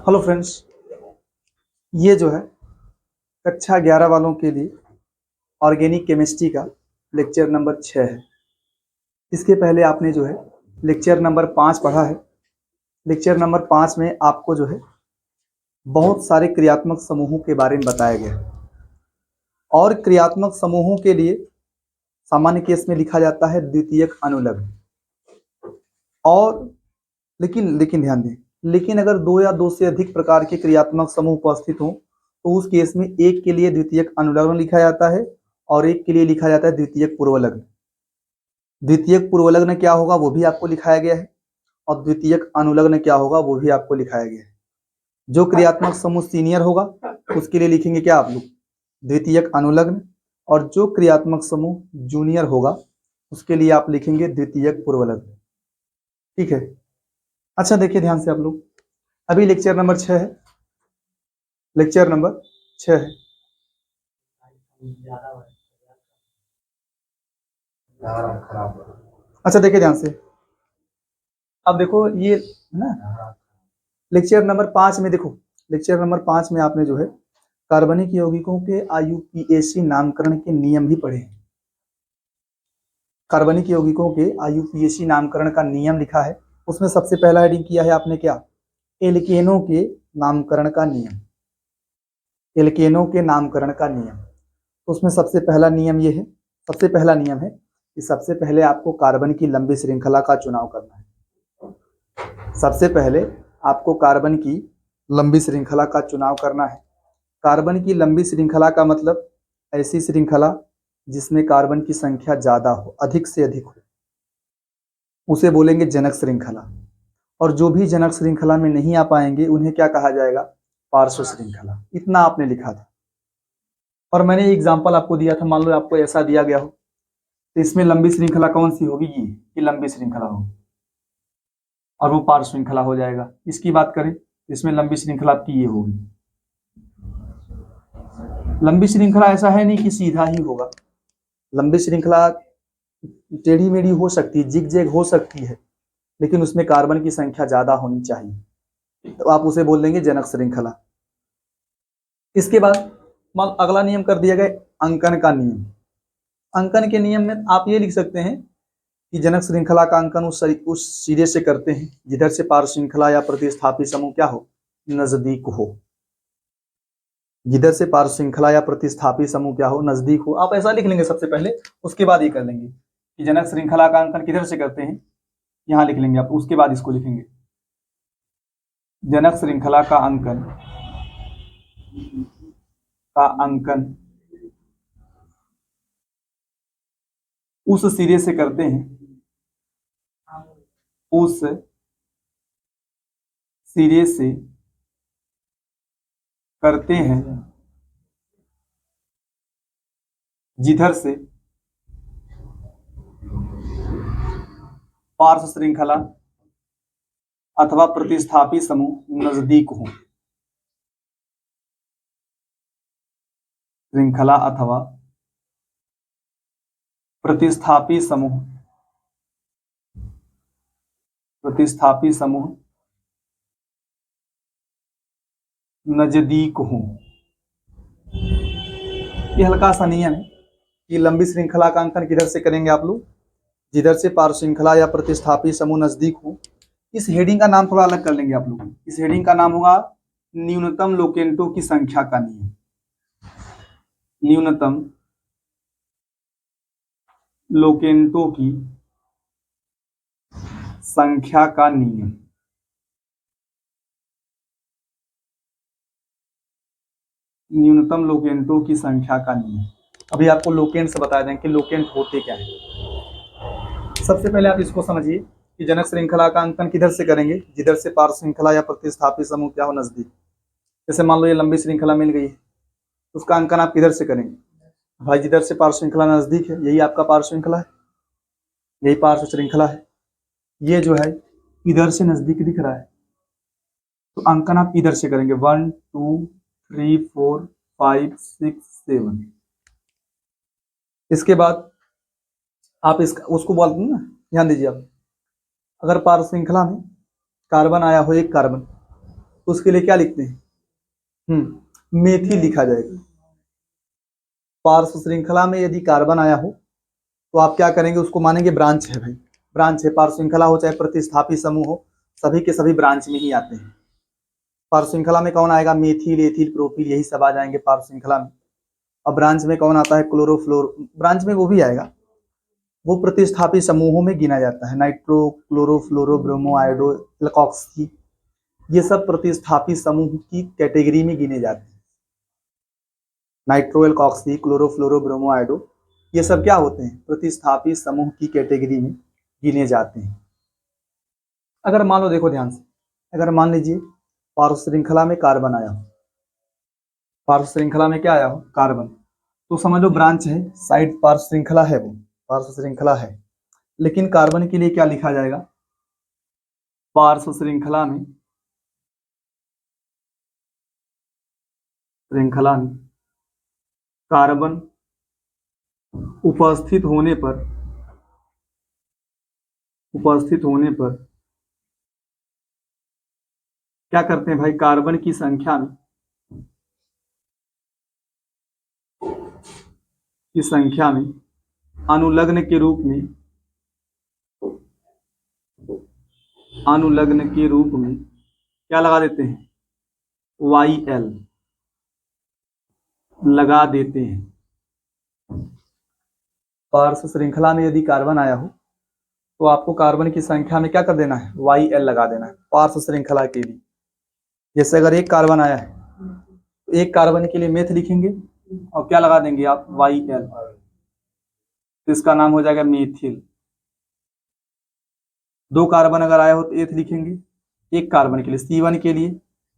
Hello friends, ये जो है कक्षा 11 वालों के लिए ऑर्गेनिक केमिस्ट्री का लेक्चर नंबर 6 है। इसके पहले आपने जो है लेक्चर नंबर 5 पढ़ा है। लेक्चर नंबर 5 में आपको जो है बहुत सारे क्रियात्मक समूहों के बारे में बताया गया है और क्रियात्मक समूहों के लिए सामान्य केस में लिखा जाता है द्वितीयक अनुलग्न। और लेकिन ध्यान दें, लेकिन अगर दो या दो से अधिक प्रकार के क्रियात्मक समूह उपस्थित हों तो उस केस में एक के लिए द्वितीयक अनुलग्न लिखा जाता है और एक के लिए लिखा जाता है द्वितीयक पूर्वलग्न। द्वितीयक पूर्वलग्न क्या होगा वो भी आपको लिखाया गया है और द्वितीयक अनुलग्न क्या होगा वो भी आपको लिखाया गया है। जो क्रियात्मक समूह सीनियर होगा उसके लिए लिखेंगे क्या आप लोग, द्वितीयक अनुलग्न, और जो क्रियात्मक समूह जूनियर होगा उसके लिए आप लिखेंगे द्वितीयक पूर्वलग्न। ठीक है, अच्छा देखिए ध्यान से आप लोग, अभी लेक्चर नंबर 6 है, लेक्चर नंबर 6 है। अच्छा देखिए ध्यान से, अब देखो ये है ना लेक्चर नंबर 5 में, देखो लेक्चर नंबर 5 में आपने जो है कार्बनिक यौगिकों के IUPAC नामकरण के नियम भी पढ़े हैं। कार्बनिक यौगिकों के IUPAC नामकरण का नियम लिखा है, उसमें सबसे पहला हेडिंग किया है आपने क्या, एल्केनों के नामकरण का नियम। एल्केनों के नामकरण का नियम, तो उसमें सबसे पहला नियम ये है, सबसे पहला नियम है कि सबसे पहले आपको कार्बन की लंबी श्रृंखला का चुनाव करना है। सबसे पहले आपको कार्बन की लंबी श्रृंखला का चुनाव करना है। कार्बन की लंबी श्रृंखला का मतलब ऐसी श्रृंखला जिसमें कार्बन की संख्या ज्यादा हो, अधिक से अधिक हो, उसे बोलेंगे जनक श्रृंखला। और जो भी जनक श्रृंखला में नहीं आ पाएंगे उन्हें क्या कहा जाएगा, पार्श्व श्रृंखला। इतना आपने लिखा था और मैंने एग्जाम्पल आपको दिया था। मान लो आपको ऐसा दिया गया हो तो इसमें लंबी श्रृंखला कौन सी होगी, ये लंबी श्रृंखला होगी और वो पार्श्व श्रृंखला हो जाएगा। इसकी बात करें इसमें लंबी श्रृंखला आपकी ये होगी। लंबी श्रृंखला ऐसा है नहीं कि सीधा ही होगा, लंबी श्रृंखला टेढ़ी मेढ़ी हो सकती है, जिग जैग हो सकती है, लेकिन उसमें कार्बन की संख्या ज्यादा होनी चाहिए, तो आप उसे बोल देंगे जनक श्रृंखला। इसके बाद अगला नियम कर दिया गया अंकन का नियम। अंकन के नियम में आप ये लिख सकते हैं कि जनक श्रृंखला का अंकन उस सिरे से करते हैं जिधर से पार्श्व श्रृंखला या प्रतिस्थापी समूह क्या हो, नजदीक हो। जिधर से पार्श्व श्रृंखला या प्रतिस्थापी समूह क्या हो, नजदीक हो। आप ऐसा लिख लेंगे सबसे पहले, उसके बाद ये कर लेंगे कि जनक श्रृंखला का अंकन किधर से करते हैं, यहां लिख लेंगे आप, उसके बाद इसको लिखेंगे जनक श्रृंखला का अंकन उस सिरे से करते हैं, उस सिरे से करते हैं जिधर से पार्श्व श्रृंखला अथवा प्रतिस्थापी समूह नजदीक हो। श्रृंखला अथवा प्रतिस्थापी समूह नजदीक हो। ये हल्का सा नियम है कि लंबी श्रृंखला का अंकन किधर से करेंगे आप लोग, जिधर से पार्श्व श्रृंखला या प्रतिस्थापी समूह नजदीक हो। इस हेडिंग का नाम थोड़ा अलग कर लेंगे आप लोग। इस हेडिंग का नाम होगा न्यूनतम लोकेंटों की संख्या का नियम। न्यूनतम लोकेंटों की संख्या का नियम। न्यूनतम लोकेंटों की संख्या का नियम। अभी आपको लोकेंट से बता दें कि लोकेंट होते क्या है। सबसे पहले आप इसको समझिए कि जनक श्रृंखला का अंकन किधर से करेंगे, जिधर से पार्श्व श्रृंखला या प्रतिस्थापी समूह क्या हो, नजदीक। जैसे मान लो ये लंबी श्रृंखला मिल गई है, उसका अंकन आप किधर से करेंगे भाई, जिधर से पार्श्व श्रृंखला नजदीक है, यही आपका पार्श्व श्रृंखला है, यही पार्श्व श्रृंखला है। ये जो है इधर से नजदीक दिख रहा है, तो अंकन आप इधर से करेंगे 1 2 3 4 5 6 7। इसके बाद आप उसको बोल दें ना, ध्यान दीजिए आप, अगर पार्श्व श्रृंखला में कार्बन आया हो एक कार्बन, तो उसके लिए क्या लिखते हैं? मेथिल लिखा जाएगा। पार्श्व श्रृंखला में यदि कार्बन आया हो तो आप क्या करेंगे? उसको मानेंगे ब्रांच है भाई, ब्रांच है। पार्श्व श्रृंखला हो चाहे प्रतिस्थापी समूह हो, सभी के सभी ब्रांच में ही आते हैं। पार्श्व श्रृंखला में कौन आएगा? मेथिल, एथिल, प्रोपिल, यही सब आ जाएंगे पार्श्व श्रृंखला में। अब ब्रांच में कौन आता है? क्लोरोफ्लोर। ब्रांच में वो भी आएगा, वो प्रतिस्थापी समूहों में गिना जाता है। नाइट्रो, क्लोरो, फ्लोरो, ब्रोमो, आयोडो, एल्कोक्सी, ये सब प्रतिस्थापी समूह की कैटेगरी में गिने जाते हैं। नाइट्रो, एल्कोक्सी, क्लोरो, फ्लोरो, ब्रोमो, आयोडो, ये सब क्या होते हैं? प्रतिस्थापी समूह की कैटेगरी में गिने जाते हैं। अगर मान लो, देखो ध्यान से, अगर मान लीजिए पार्श्व श्रृंखला में कार्बन आया हो, पार्श्व श्रृंखला में क्या आया हो? कार्बन, तो समझ लो ब्रांच है, साइड पार्श्व श्रृंखला है, वो पार्श्व श्रृंखला है। लेकिन कार्बन के लिए क्या लिखा जाएगा? पार्श्व श्रृंखला में कार्बन उपस्थित होने पर क्या करते हैं भाई? कार्बन की संख्या में अनुलग्न के रूप में क्या लगा देते हैं? YL लगा देते हैं। पार्श्व श्रृंखला में यदि कार्बन आया हो तो आपको कार्बन की संख्या में क्या कर देना है? YL लगा देना है पार्श्व श्रृंखला के लिए। जैसे अगर एक कार्बन आया है तो एक कार्बन के लिए मेथ लिखेंगे और क्या लगा देंगे आप? YL, तो इसका नाम हो जाएगा मेथिल। दो कार्बन अगर आया हो तो एथ लिखेंगे, एक कार्बन के लिए C1 के लिए।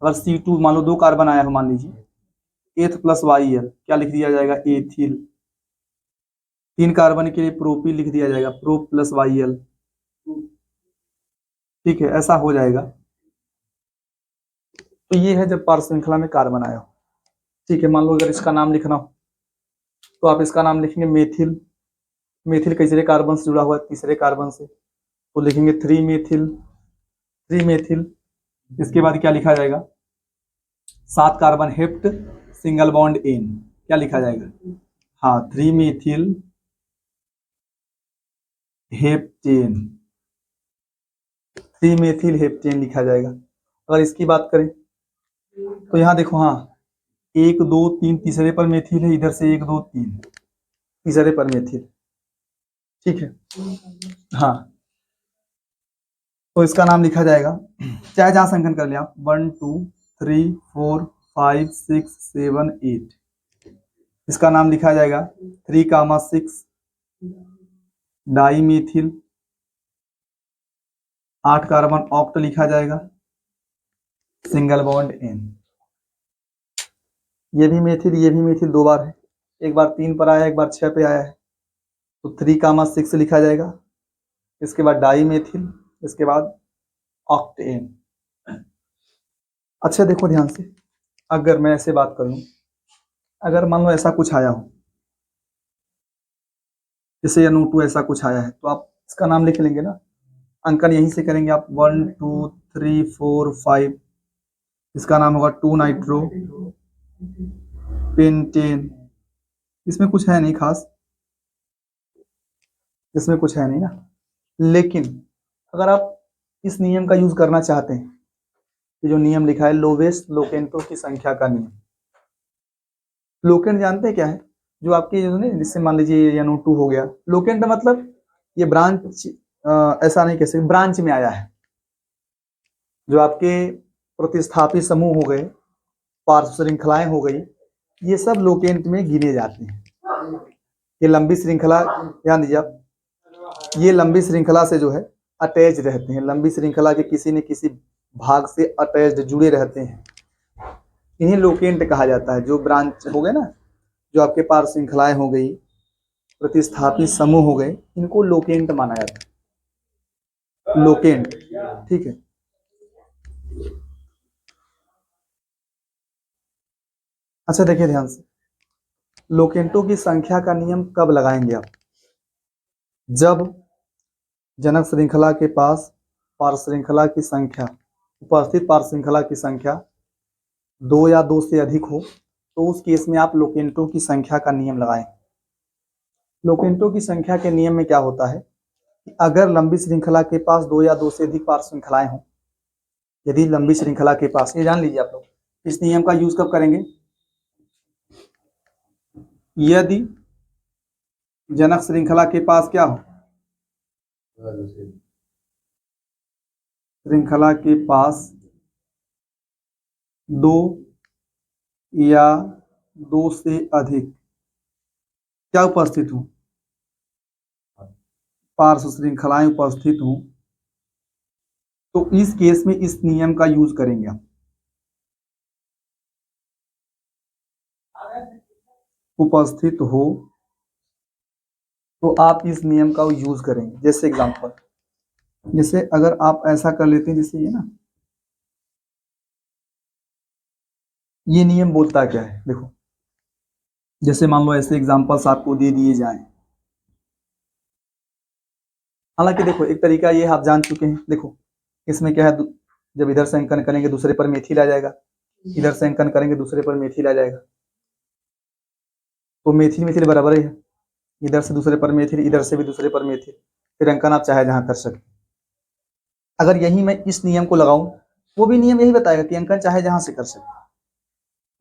अगर C2 मान लो दो कार्बन आया हो, मान लीजिए, एथ प्लस YL क्या लिख दिया जाएगा? एथिल। तीन कार्बन के लिए प्रोपिल लिख दिया जाएगा, प्रो प्लस YL। ठीक है, ऐसा हो जाएगा। तो ये है जब पार्श्व श्रृंखला में कार्बन आया हो। ठीक है, मान लो अगर इसका नाम लिखना हो तो आप इसका नाम लिखेंगे मेथिल। मेथिल किसरे कार्बन से जुड़ा हुआ है? तीसरे कार्बन से, तो लिखेंगे 3 मेथिल। इसके बाद क्या लिखा जाएगा? 7 carbon hept, single bond ane, क्या लिखा जाएगा? हाँ, 3 मेथिल हेप्टेन, 3 मेथिल हेप्टेन लिखा जाएगा। अगर इसकी बात करें तो यहाँ देखो, हाँ 1 2 3 तीसरे पर मेथिल है, इधर से 1 2 3 तीसरे पर मेथिल। ठीक है, हाँ, तो इसका नाम लिखा जाएगा, चाहे जहां संकलन कर लिया आप, 1 2 3 4 5 6 7 8, इसका नाम लिखा जाएगा 3,6 डाई मेथिल। 8 कार्बन ऑक्ट लिखा जाएगा, सिंगल बॉन्ड एन। ये भी मेथिल दो बार है, एक बार 3 पर आया, एक बार 6 पे आया है, तो 3,6 लिखा जाएगा। इसके बाद डाई मेथिल, इसके बाद ऑक्टेन। अच्छा देखो ध्यान से, अगर मैं ऐसे बात करूं, अगर मान लो ऐसा कुछ आया हो, जैसे NO2 ऐसा कुछ आया है, तो आप इसका नाम लिख लेंगे ना, अंकन यहीं से करेंगे आप, 1 2 3 4 5, इसका नाम होगा 2 नाइट्रो पेंटेन। इसमें कुछ है नहीं खास, इसमें कुछ है नहीं ना। लेकिन अगर आप इस नियम का यूज करना चाहते हैं, ये जो नियम लिखा है लोवेस्ट लोकेंटों की संख्या का नियम, लोकेंट जानते हैं क्या है? जो आपके जो नहीं, जिससे मान लीजिए NO2 हो गया, लोकेंट मतलब ये ब्रांच, ऐसा नहीं कह सकते, ब्रांच में आया है। जो आपके प्रतिस्थापी समूह हो गए, पार्श्व श्रृंखलाएं हो गई, ये सब लोकेंट में गिने जाते हैं। ये लंबी श्रृंखला, ध्यान दीजिए आप, ये लंबी श्रृंखला से जो है अटैच रहते हैं, लंबी श्रृंखला के किसी न किसी भाग से अटैच जुड़े रहते हैं, इन्हें लोकेंट कहा जाता है। जो ब्रांच हो गए ना, जो आपके पार्श्व श्रृंखलाएं हो गई, प्रतिस्थापी समूह हो गए, इनको लोकेंट माना जाता है, लोकेंट। ठीक है, अच्छा देखिए ध्यान से, लोकेंटों की संख्या का नियम कब लगाएंगे आप? जब जनक श्रृंखला के पास पार्श्व श्रृंखला की संख्या उपस्थित पार्श्व श्रृंखला की संख्या 2 या 2 से अधिक हो तो उस केस में आप लोकेंटों की संख्या का नियम लगाएं। लोकेंटों की संख्या के नियम में क्या होता है कि अगर लंबी श्रृंखला के पास 2 या 2 से अधिक पार्श्व श्रृंखलाएं हों, यदि लंबी श्रृंखला के पास, ये जान लीजिए आप लोग, इस नियम का यूज कब करेंगे? यदि जनक श्रृंखला के पास क्या हो, श्रृंखला के पास 2 या 2 से अधिक क्या उपस्थित हो, पार्श्व श्रृंखलाएं उपस्थित हो, तो इस केस में इस नियम का यूज करेंगे आप। उपस्थित हो तो आप इस नियम का यूज करेंगे। जैसे एग्जांपल, जैसे अगर आप ऐसा कर लेते हैं, जैसे ये ना, ये नियम बोलता क्या है देखो, जैसे मान लो ऐसे एग्जांपल्स आपको दे दिए जाएं। हालांकि देखो एक तरीका ये आप जान चुके हैं। देखो इसमें क्या है, जब इधर से अंकन करेंगे दूसरे पर मेथिल आ जाएगा, इधर से अंकन करेंगे दूसरे पर मेथिल आ जाएगा, तो मेथिल मेथिल बराबर ही है। इधर से दूसरे पर मेथिल, इधर से भी दूसरे पर मेथिल, फिर अंकन आप चाहे जहां कर सकते। अगर यही मैं इस नियम को लगाऊं, वो भी नियम यही बताएगा कि अंकन चाहे जहां से कर सकते,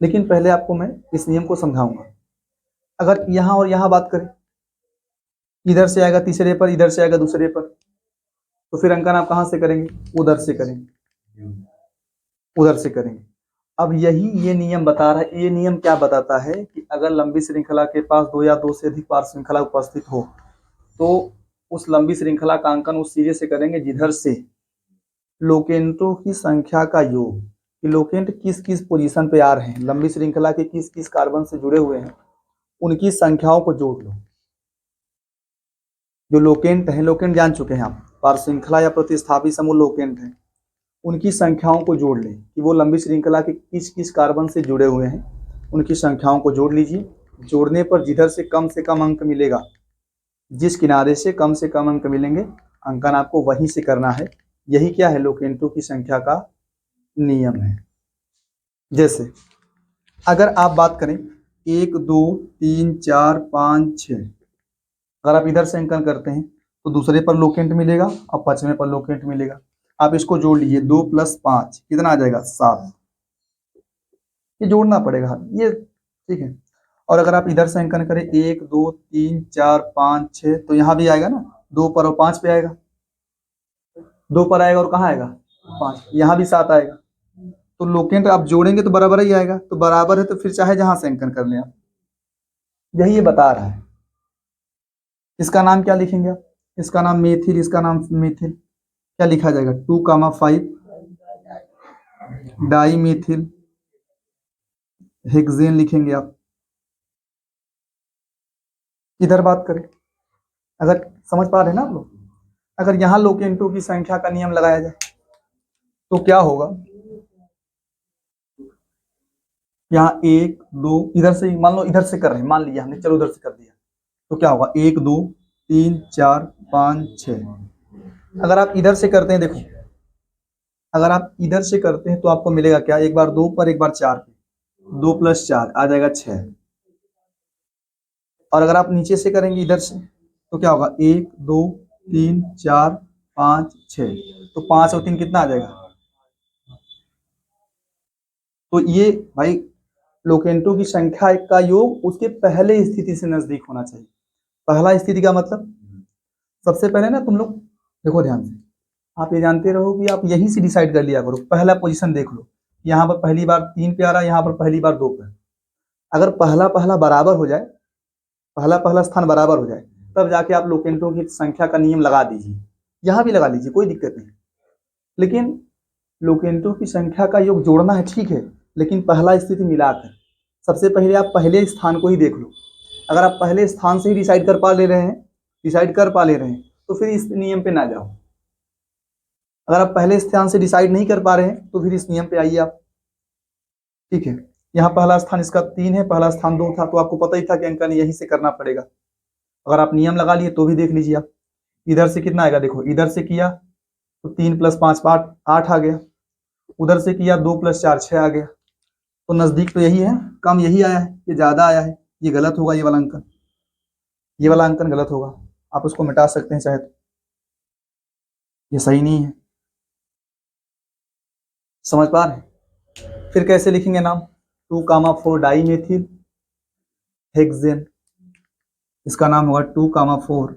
लेकिन पहले आपको मैं इस नियम को समझाऊंगा। अगर यहां और यहां बात करें, इधर से आएगा तीसरे पर, इधर से आएगा दूसरे पर, तो फिर अंकन आप कहां से करेंगे? उधर से करेंगे, उधर से करेंगे। अब यही ये नियम बता रहा है। ये नियम क्या बताता है कि अगर लंबी श्रृंखला के पास 2 या 2 से अधिक पार्श्व श्रृंखला उपस्थित हो तो उस लंबी श्रृंखला का अंकन उस सिरे से करेंगे जिधर से लोकेंटों की संख्या का योग, कि लोकेंट किस किस पोजीशन पे आ रहे हैं, लंबी श्रृंखला के किस किस कार्बन से जुड़े हुए हैं, उनकी संख्याओं को जोड़ लो। जो लोकेंट है, लोकेंट जान चुके हैं आप, पार्श्व श्रृंखला या प्रतिस्थापी समूह लोकेंट है, उनकी संख्याओं को जोड़ लें कि वो लंबी श्रृंखला के किस किस कार्बन से जुड़े हुए हैं, उनकी संख्याओं को जोड़ लीजिए। जोड़ने पर जिधर से कम अंक मिलेगा, जिस किनारे से कम अंक मिलेंगे, अंकन आपको वहीं से करना है। यही क्या है, लोकेंटों की संख्या का नियम है। जैसे अगर आप बात करें 1 2 3 4 5 6, अगर आप इधर से अंकन करते हैं तो दूसरे पर लोकेंट मिलेगा और पांचवें पर लोकेंट मिलेगा। आप इसको जोड़ लीजिए, 2 + 5 कितना आ जाएगा? 7। ये जोड़ना पड़ेगा, ये ठीक है। और अगर आप इधर से अंकन करें 1 2 3 4 5 6, तो यहाँ भी आएगा ना, 2 पर और 5 पे आएगा, 2 पर आएगा और कहाँ आएगा? 5, यहाँ भी 7 आएगा। तो लोकेंट आप जोड़ेंगे तो बराबर ही आएगा, तो बराबर है तो फिर चाहे जहां से अंकन कर लें आप। यही ये बता रहा है। इसका नाम क्या लिखेंगे आप? इसका नाम मेथिल, इसका नाम मेथिल। क्या लिखा जाएगा? 2,5 डाई मेथिल हेक्सेन लिखेंगे आप। इधर बात करें, अगर समझ पा रहे हैं ना आप लोग, अगर यहाँ लोकेंटों की संख्या का नियम लगाया जाए तो क्या होगा? यहाँ 1 2, इधर से मान लो, इधर से कर रहे हैं, मान लिया हमने, चलो उधर से कर दिया, तो क्या होगा? 1 2 3 4 5 6। अगर आप इधर से करते हैं, देखो अगर आप इधर से करते हैं तो आपको मिलेगा क्या? एक बार 2 पर, एक बार 4 पे, 2 + 4 आ जाएगा 6। और अगर आप नीचे से करेंगे इधर से तो क्या होगा? 1 2 3 4 5 6, तो 5 और 3 कितना आ जाएगा? तो ये भाई लोकेंटों की संख्या का योग उसके पहले स्थिति से नजदीक होना चाहिए। पहला स्थिति का मतलब, सबसे पहले ना तुम लोग देखो ध्यान से, आप ये जानते रहो कि आप यहीं से डिसाइड कर लिया करो। पहला पोजीशन देख लो, यहाँ पर पहली बार 3 पे आ रहा है, यहाँ पर पहली बार 2 पे। अगर पहला पहला बराबर हो जाए, पहला पहला स्थान बराबर हो जाए, तब जाके आप लोकेंटों की संख्या का नियम लगा दीजिए। यहाँ भी लगा लीजिए, कोई दिक्कत नहीं। लेकिन लोकेंटों की संख्या का योग जोड़ना है, ठीक है, लेकिन पहला स्थिति मिलाकर सबसे पहले आप पहले स्थान को ही देख लो। अगर आप पहले स्थान से ही डिसाइड कर पा ले रहे हैं तो फिर इस नियम पे ना जाओ। अगर आप पहले स्थान से डिसाइड नहीं कर पा रहे हैं तो फिर इस नियम पे आइए आप, ठीक है। यहाँ पहला स्थान इसका 3 है, पहला स्थान 2 था, तो आपको पता ही था कि अंकन यहीं से करना पड़ेगा। अगर आप नियम लगा लिए तो भी देख लीजिए आप, इधर से कितना आएगा? देखो इधर से किया तो 3 + 5 8 आ गया, उधर से किया 2 + 4 6 आ गया, तो नजदीक तो यही है, कम यही आया है, ये ज्यादा आया है, ये गलत होगा, ये वाला अंकन, ये वाला अंकन गलत होगा, आप उसको मिटा सकते हैं चाहे तो, ये सही नहीं है। समझ पा रहे? फिर कैसे लिखेंगे नाम? 2,4 डाई मेथिल हेक्सेन, इसका नाम होगा 2,4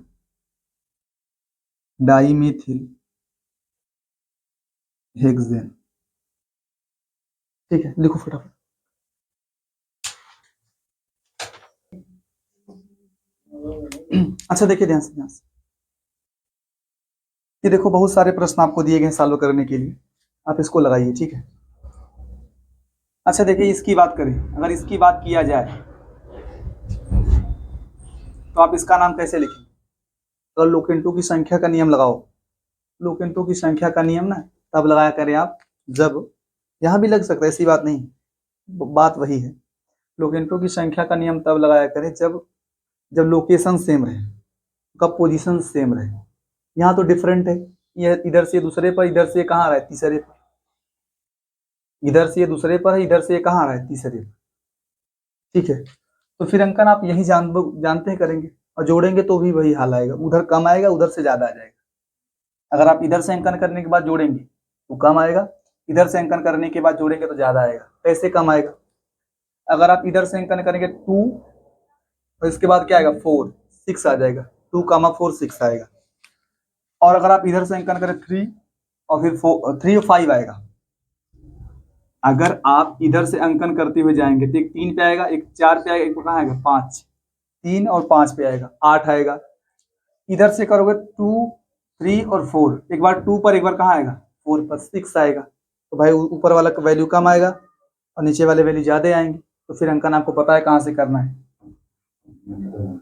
डाई मेथिल हेक्सेन। ठीक है, लिखो फटाफट। अच्छा देखिए ध्यान से, ध्यान से, ये देखो बहुत सारे प्रश्न आपको दिए गए सॉल्व करने के लिए, आप इसको लगाइए, ठीक है। अच्छा देखिए, इसकी बात करें, अगर इसकी बात किया जाए तो आप इसका नाम कैसे लिखें? अगर लोकेंटो की संख्या का नियम लगाओ, लोकेंटो की संख्या का नियम ना तब लगाया करें आप जब, यहां भी लग सकता है, ऐसी बात नहीं, बात वही है, लोकेंटो की संख्या का नियम तब लगाया करें जब जब लोकेशन सेम रहे, कब पोजीशन सेम रहे। यहाँ तो डिफरेंट है, ये इधर से दूसरे पर, इधर से कहाँ रहा है? तीसरे पर। इधर से दूसरे पर है, इधर से कहाँ रहा है? तीसरे पर। ठीक है, तो फिर अंकन आप यही जानते हैं करेंगे, और जोड़ेंगे तो भी वही हाल आएगा, उधर कम आएगा, उधर से ज्यादा आ जाएगा। अगर आप इधर से अंकन करने के बाद जोड़ेंगे तो कम आएगा, इधर से अंकन करने के बाद जोड़ेंगे तो ज्यादा आएगा। कैसे कम आएगा? अगर आप इधर से अंकन करेंगे 2 और इसके बाद क्या आएगा? 4 6 आ जाएगा, 2,4 6 आएगा। और अगर आप इधर से अंकन करें 3 और फिर 3 और 5 आएगा। अगर आप इधर से अंकन करते हुए जाएंगे तो एक 3 पे आएगा, एक 4 पे आएगा, एक कहाँ आएगा? 5, 3 और 5 पे आएगा, 8 आएगा। इधर से करोगे 2 3 और 4, एक बार 2 पर, एक बार कहाँ आएगा? 4 पर, 6 आएगा। तो भाई ऊपर वाला का वैल्यू कम आएगा और नीचे वाले वैल्यू ज्यादा आएंगे, तो फिर अंकन आपको पता है कहाँ से करना है।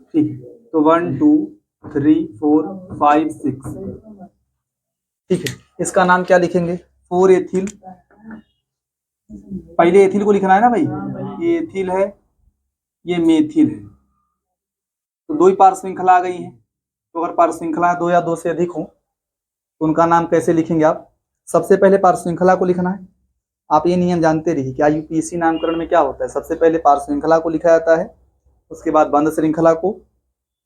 ठीक है, तो 1 2 3 4 5 6। ठीक है, इसका नाम क्या लिखेंगे? 4 एथिल, पहले एथिल को लिखना है ना भाई, ये एथिल है, ये मेथिल है, तो दो ही पार श्रृंखला आ गई है। तो अगर पार श्रृंखला 2 या 2 से अधिक हो तो उनका नाम कैसे लिखेंगे आप? सबसे पहले पार श्रृंखला को लिखना है। आप ये नियम जानते रहिए कि यूपीएससी नामकरण में क्या होता है, सबसे पहले पार श्रृंखला को लिखा जाता है, उसके बाद बंद श्रृंखला को,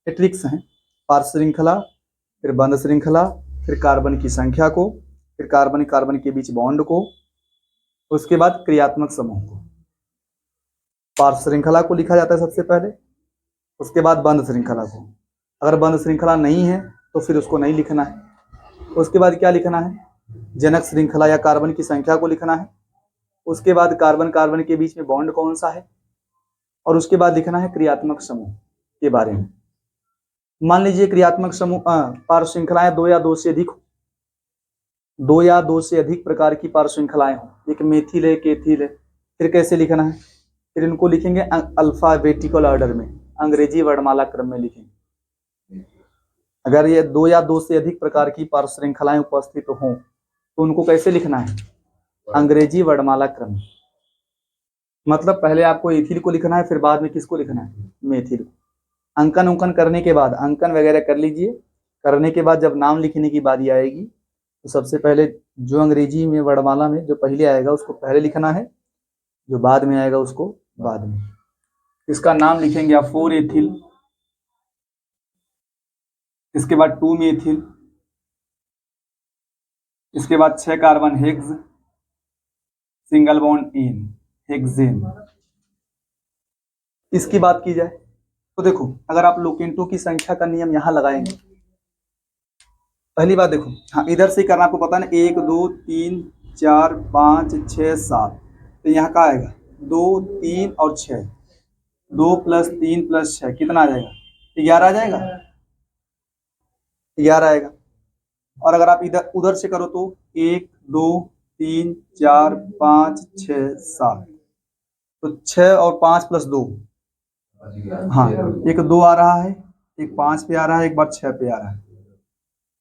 ये ट्रिक्स हैं, पार श्रृंखला, फिर बंद श्रृंखला, फिर कार्बन की संख्या को, फिर कार्बन कार्बन के बीच बॉन्ड को, उसके बाद क्रियात्मक समूह को। पार श्रृंखला को लिखा जाता है सबसे पहले, उसके बाद बंद श्रृंखला को। अगर बंद श्रृंखला नहीं है तो फिर उसको नहीं लिखना है। उसके बाद क्या लिखना है? जनक श्रृंखला या कार्बन की संख्या को लिखना है। उसके बाद कार्बन कार्बन के बीच में बॉन्ड कौन सा है, और उसके बाद लिखना है क्रियात्मक समूह के बारे में। मान लीजिए क्रियात्मक समूह पार श्रृंखलाएं 2 या 2 से अधिक, 2 या 2 से अधिक प्रकार की पार श्रृंखलाएं हो, एक मेथिल है, एक एथिल है, फिर कैसे लिखना है? फिर इनको लिखेंगे अल्फाबेटिकल ऑर्डर में, अंग्रेजी वर्णमाला क्रम में लिखेंगे। अगर ये 2 या 2 से अधिक प्रकार की पार श्रृंखलाएं उपस्थित हों तो उनको कैसे लिखना है? अंग्रेजी वर्णमाला क्रम। मतलब पहले आपको एथिल को लिखना है, फिर बाद में किसको लिखना है? मेथिल को। अंकन उंकन करने के बाद, अंकन वगैरह कर लीजिए, करने के बाद जब नाम लिखने की बारी आएगी तो सबसे पहले जो अंग्रेजी में वर्णमाला में जो पहले आएगा उसको पहले लिखना है, जो बाद में आएगा उसको बाद में। इसका नाम लिखेंगे आप 4 एथिल, इसके बाद 2 मेथिल, इसके बाद 6 carbon hex, single bond in, hexane. इसकी बात की जाए तो देखो, अगर आप लोकेंटो की संख्या का नियम यहां लगाएंगे, पहली बात देखो, हाँ इधर से करना आपको पता है ना, 1 2 3 4 5 6 7, तो यहाँ का आएगा 2 3 और 6, 2 + 3 + 6 कितना आ जाएगा? 11 आ जाएगा, 11 आएगा। और अगर आप इधर उधर से करो तो 1 2 3 4 5 6 7, तो 6 और 5 + 2, हाँ एक 2 आ रहा है, एक 5 पे आ रहा है, एक बार 6 पे आ रहा है,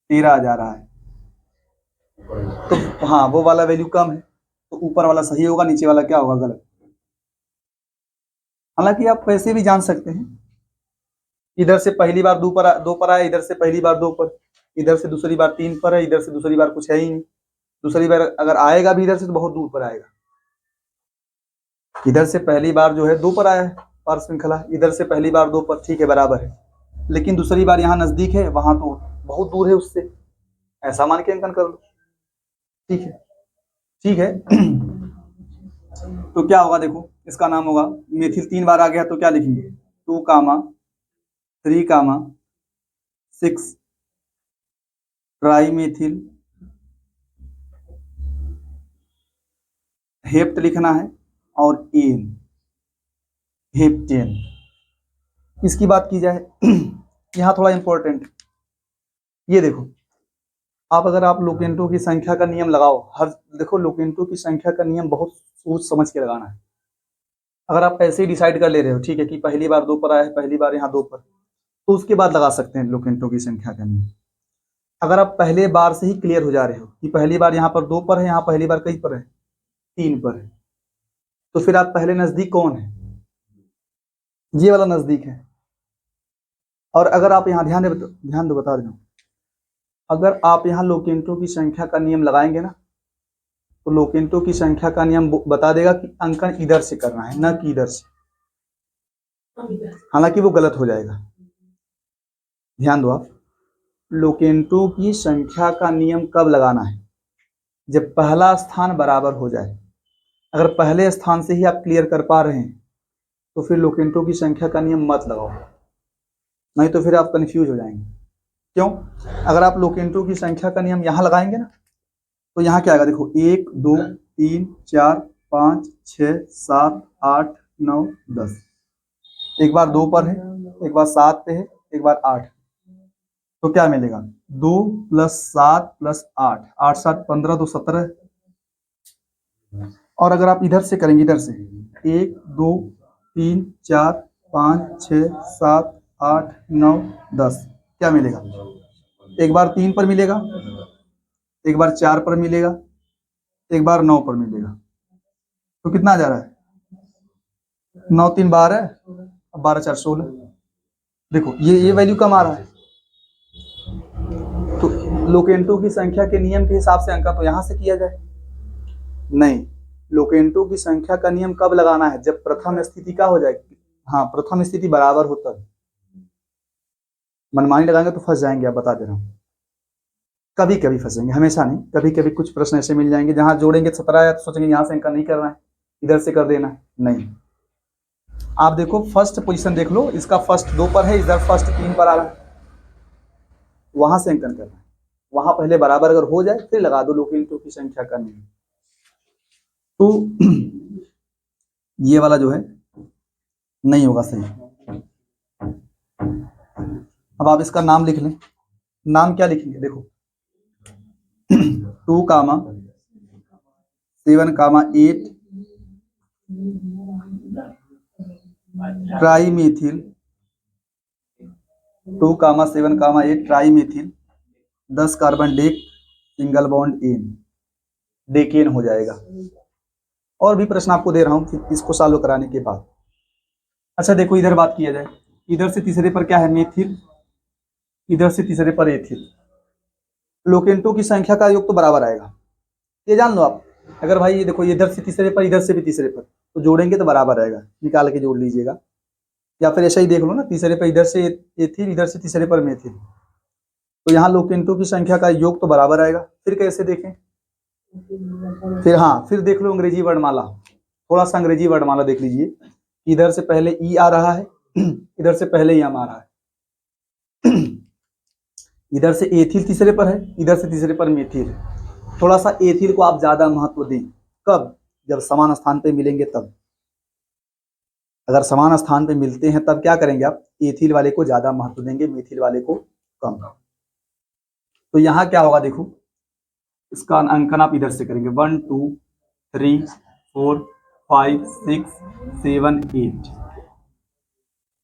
13 आ जा रहा है। तो हाँ वो वाला वैल्यू कम है, तो ऊपर वाला सही होगा, नीचे वाला क्या होगा? गलत। हालांकि आप वैसे भी जान सकते हैं, इधर से पहली बार 2 पर आया, इधर से पहली बार 2 पर, इधर से दूसरी बार 3 पर है, इधर से दूसरी बार कुछ है ही नहीं, दूसरी बार अगर आएगा भी इधर से तो बहुत दूर पर आएगा। इधर से पहली बार जो है 2 पर आया है पार श्रृंखला, इधर से पहली बार 2 पर, ठीक है बराबर है। लेकिन दूसरी बार यहाँ नजदीक है, वहां तो बहुत दूर है उससे, ऐसा मान के अंकन कर लो। ठीक है, ठीक है। तो क्या होगा देखो, इसका नाम होगा मेथिल। 3 बार आ गया तो क्या लिखेंगे, 2, 3, 6 ट्राई मेथिल हेप्ट लिखना है और एन हेप्टेन। इसकी बात की जाए यहां थोड़ा इंपॉर्टेंट, ये देखो आप अगर आप लोकेंटो की संख्या का नियम लगाओ, हर देखो लोकेंटो की संख्या का नियम बहुत सोच समझ के लगाना है। अगर आप ऐसे ही डिसाइड कर ले रहे हो, ठीक है कि पहली बार 2 पर आया है, पहली बार यहाँ 2 पर, तो उसके बाद लगा सकते हैं लोकेंटो की संख्या का नियम। अगर आप पहले बार से ही क्लियर हो जा रहे हो कि पहली बार यहाँ पर 2 पर है, यहाँ पहली बार कई पर है, 3 पर है, तो फिर आप पहले नजदीक कौन है, ये वाला नजदीक है। और अगर आप यहाँ ध्यान दो बता रहे हो, अगर आप यहाँ लोकेंटो की संख्या का नियम लगाएंगे ना, तो लोकेंटो की संख्या का नियम बता देगा कि अंकन इधर से करना है, न कि इधर से। हालांकि वो गलत हो जाएगा, ध्यान दो आप। लोकेंटो की संख्या का नियम कब लगाना है, जब पहला स्थान बराबर हो जाए। अगर पहले स्थान से ही आप क्लियर कर पा रहे हैं तो फिर लोकेंटो की संख्या का नियम मत लगाओ, नहीं तो फिर आप कंफ्यूज हो जाएंगे। क्यों, अगर आप लोकेंटो की संख्या का नियम यहाँ लगाएंगे ना, तो यहाँ क्या आएगा देखो, 1 2 3 4 5 6 7 8 9 10। एक बार 2 पर है, एक बार 7 पे है, एक बार 8, तो क्या मिलेगा, 2 + 7 + 8, 8 7 15, तो 17। और अगर आप इधर से करेंगे, इधर से 1 2 3 4 5 6 7 8 9 10, क्या मिलेगा, एक बार 3 पर मिलेगा, एक बार 4 पर मिलेगा, एक बार 9 पर मिलेगा। तो कितना जा रहा है, 9 3 12, 12 4 16। देखो ये वैल्यू कम आ रहा है, तो लोकेंटो की संख्या के नियम के हिसाब से अंका तो यहां से किया जाए, नहीं, लोकेंटो की संख्या का नियम कब लगाना है, जब प्रथम स्थिति का हो जाए, हाँ प्रथम स्थिति बराबर हो तब। मनमानी लगाएंगे तो फंस जाएंगे, आप बता दे रहा हूं, कभी कभी फंसेंगे, हमेशा नहीं, कभी कभी कुछ प्रश्न ऐसे मिल जाएंगे जहां जोड़ेंगे 17 आया तो सोचेंगे यहां से अंका नहीं करना है, इधर से कर देना है। नहीं, आप देखो फर्स्ट पोजीशन देख लो, इसका फर्स्ट 2 पर है, इधर फर्स्ट 3 पर आ रहा है, वहां से अंकन करना है, वहां पहले बराबर अगर हो जाए फिर लगा दो लोकेंटो की संख्या का नियम। तो ये वाला जो है नहीं होगा सही। अब आप इसका नाम लिख लें, नाम क्या लिखेंगे देखो, 2, 7, 8 tri methyl, 2, 7, 8 tri methyl 10 carbon dec single bond ane, decane हो जाएगा। और भी प्रश्न आपको दे रहा हूं इसको सॉल्व कराने के बाद। अच्छा देखो इधर बात किया जाए, इधर से तीसरे पर क्या है, मेथिल, इधर से तीसरे पर एथिल। लोकेंटो की संख्या का योग तो बराबर आएगा, ये जान लो आप। अगर भाई ये देखो, इधर से तीसरे पर, इधर से भी तीसरे पर, तो जोड़ेंगे तो बराबर आएगा, निकाल के जोड़ लीजिएगा। या फिर ऐसा ही देख लो ना, तीसरे पर इधर से एथिल, इधर से तीसरे पर मेथिल, तो यहाँ लोकेंटो की संख्या का योग तो बराबर आएगा। फिर कैसे देखें, फिर हाँ, फिर देख लो अंग्रेजी वर्णमाला, थोड़ा सा अंग्रेजी वर्णमाला देख लीजिए। इधर से पहले ई आ रहा है, इधर से पहले यम आ रहा है। इधर से एथिल तीसरे पर है, इधर से तीसरे पर मेथिल है। थोड़ा सा एथिल को आप ज्यादा महत्व दें, कब, जब समान स्थान पे मिलेंगे तब। अगर समान स्थान पे मिलते हैं तब क्या करेंगे आप, एथिल वाले को ज्यादा महत्व देंगे, मेथिल वाले को कम। तो यहाँ क्या होगा देखो, इसका अंकन आप इधर से करेंगे, 1 2 3 4 5 6 7 8।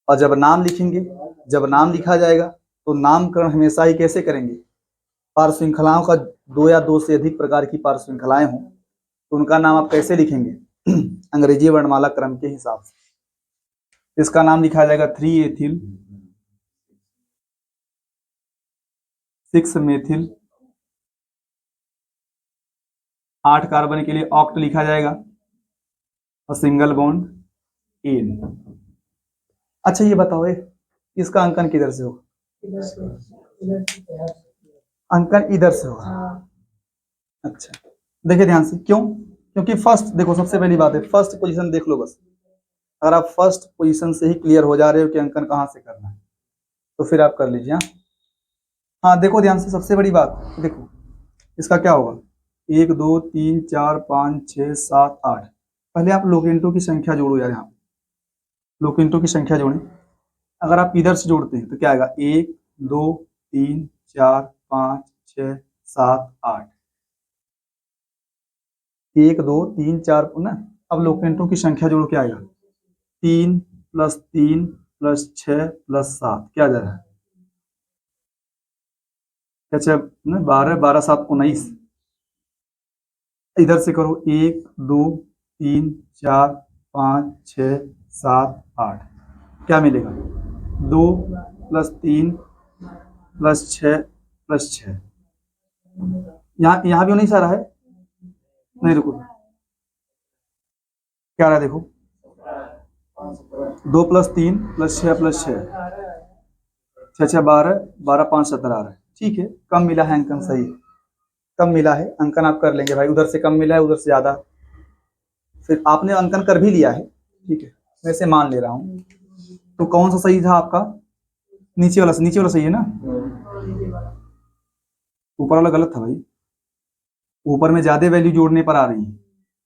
और जब नाम लिखेंगे, जब नाम लिखा जाएगा तो नामकरण हमेशा ही कैसे करेंगे, पार श्रृंखलाओं का 2 या 2 से अधिक प्रकार की पार श्रृंखलाएं हों तो उनका नाम आप कैसे लिखेंगे, अंग्रेजी वर्णमाला क्रम के हिसाब से। इसका नाम लिखा जाएगा 3 एथिल 6 मेथिल 8 कार्बन के लिए ऑक्ट लिखा जाएगा और सिंगल बॉन्ड एन। अच्छा ये बताओ इसका अंकन किधर से होगा? अंकन इधर से होगा। अच्छा देखिए ध्यान से, क्यों? क्योंकि फर्स्ट देखो, सबसे पहली बात है फर्स्ट पोजीशन देख लो बस। अगर आप फर्स्ट पोजीशन से ही क्लियर हो जा रहे हो कि अंकन कहाँ से करना है तो फिर आप कर लीजिए। हाँ देखो ध्यान से, सबसे बड़ी बात देखो, इसका क्या होगा? 1 2 3 4 5 6 7 8। पहले आप लोकेंटो की संख्या जोड़ो यार, यहाँ लोकेंटो की संख्या जोड़ें। अगर आप इधर से जोड़ते हैं तो क्या आएगा? 1 2 3 4 5 6 7 8। 1 2 3 4 ना। अब लोकेंटो की संख्या जोड़ो, क्या आएगा? 3 + 3 + 6 + 7 क्या जा रहा है? अच्छा 12 12 7 19। इधर से करो 1 2 3 4 5 6 7 8। क्या मिलेगा? 2 + 3 + 6 + 6। यहाँ भी नहीं सारा है, नहीं रुको, क्या आ रहा है देखो, 2 + 3 + 6 + 6 6 6 12 12 5 17 आ रहा है। ठीक है, कम मिला है अंकन, सही है, कम मिला है अंकन, आप कर लेंगे भाई। उधर से कम मिला है, उधर से ज्यादा, फिर आपने अंकन कर भी लिया है, ठीक है, वैसे मान ले रहा हूँ। तो कौन सा सही था आपका? नीचे वाला, नीचे वाला सही है ना? ऊपर वाला गलत था भाई, ऊपर में ज्यादा वैल्यू जोड़ने पर आ रही है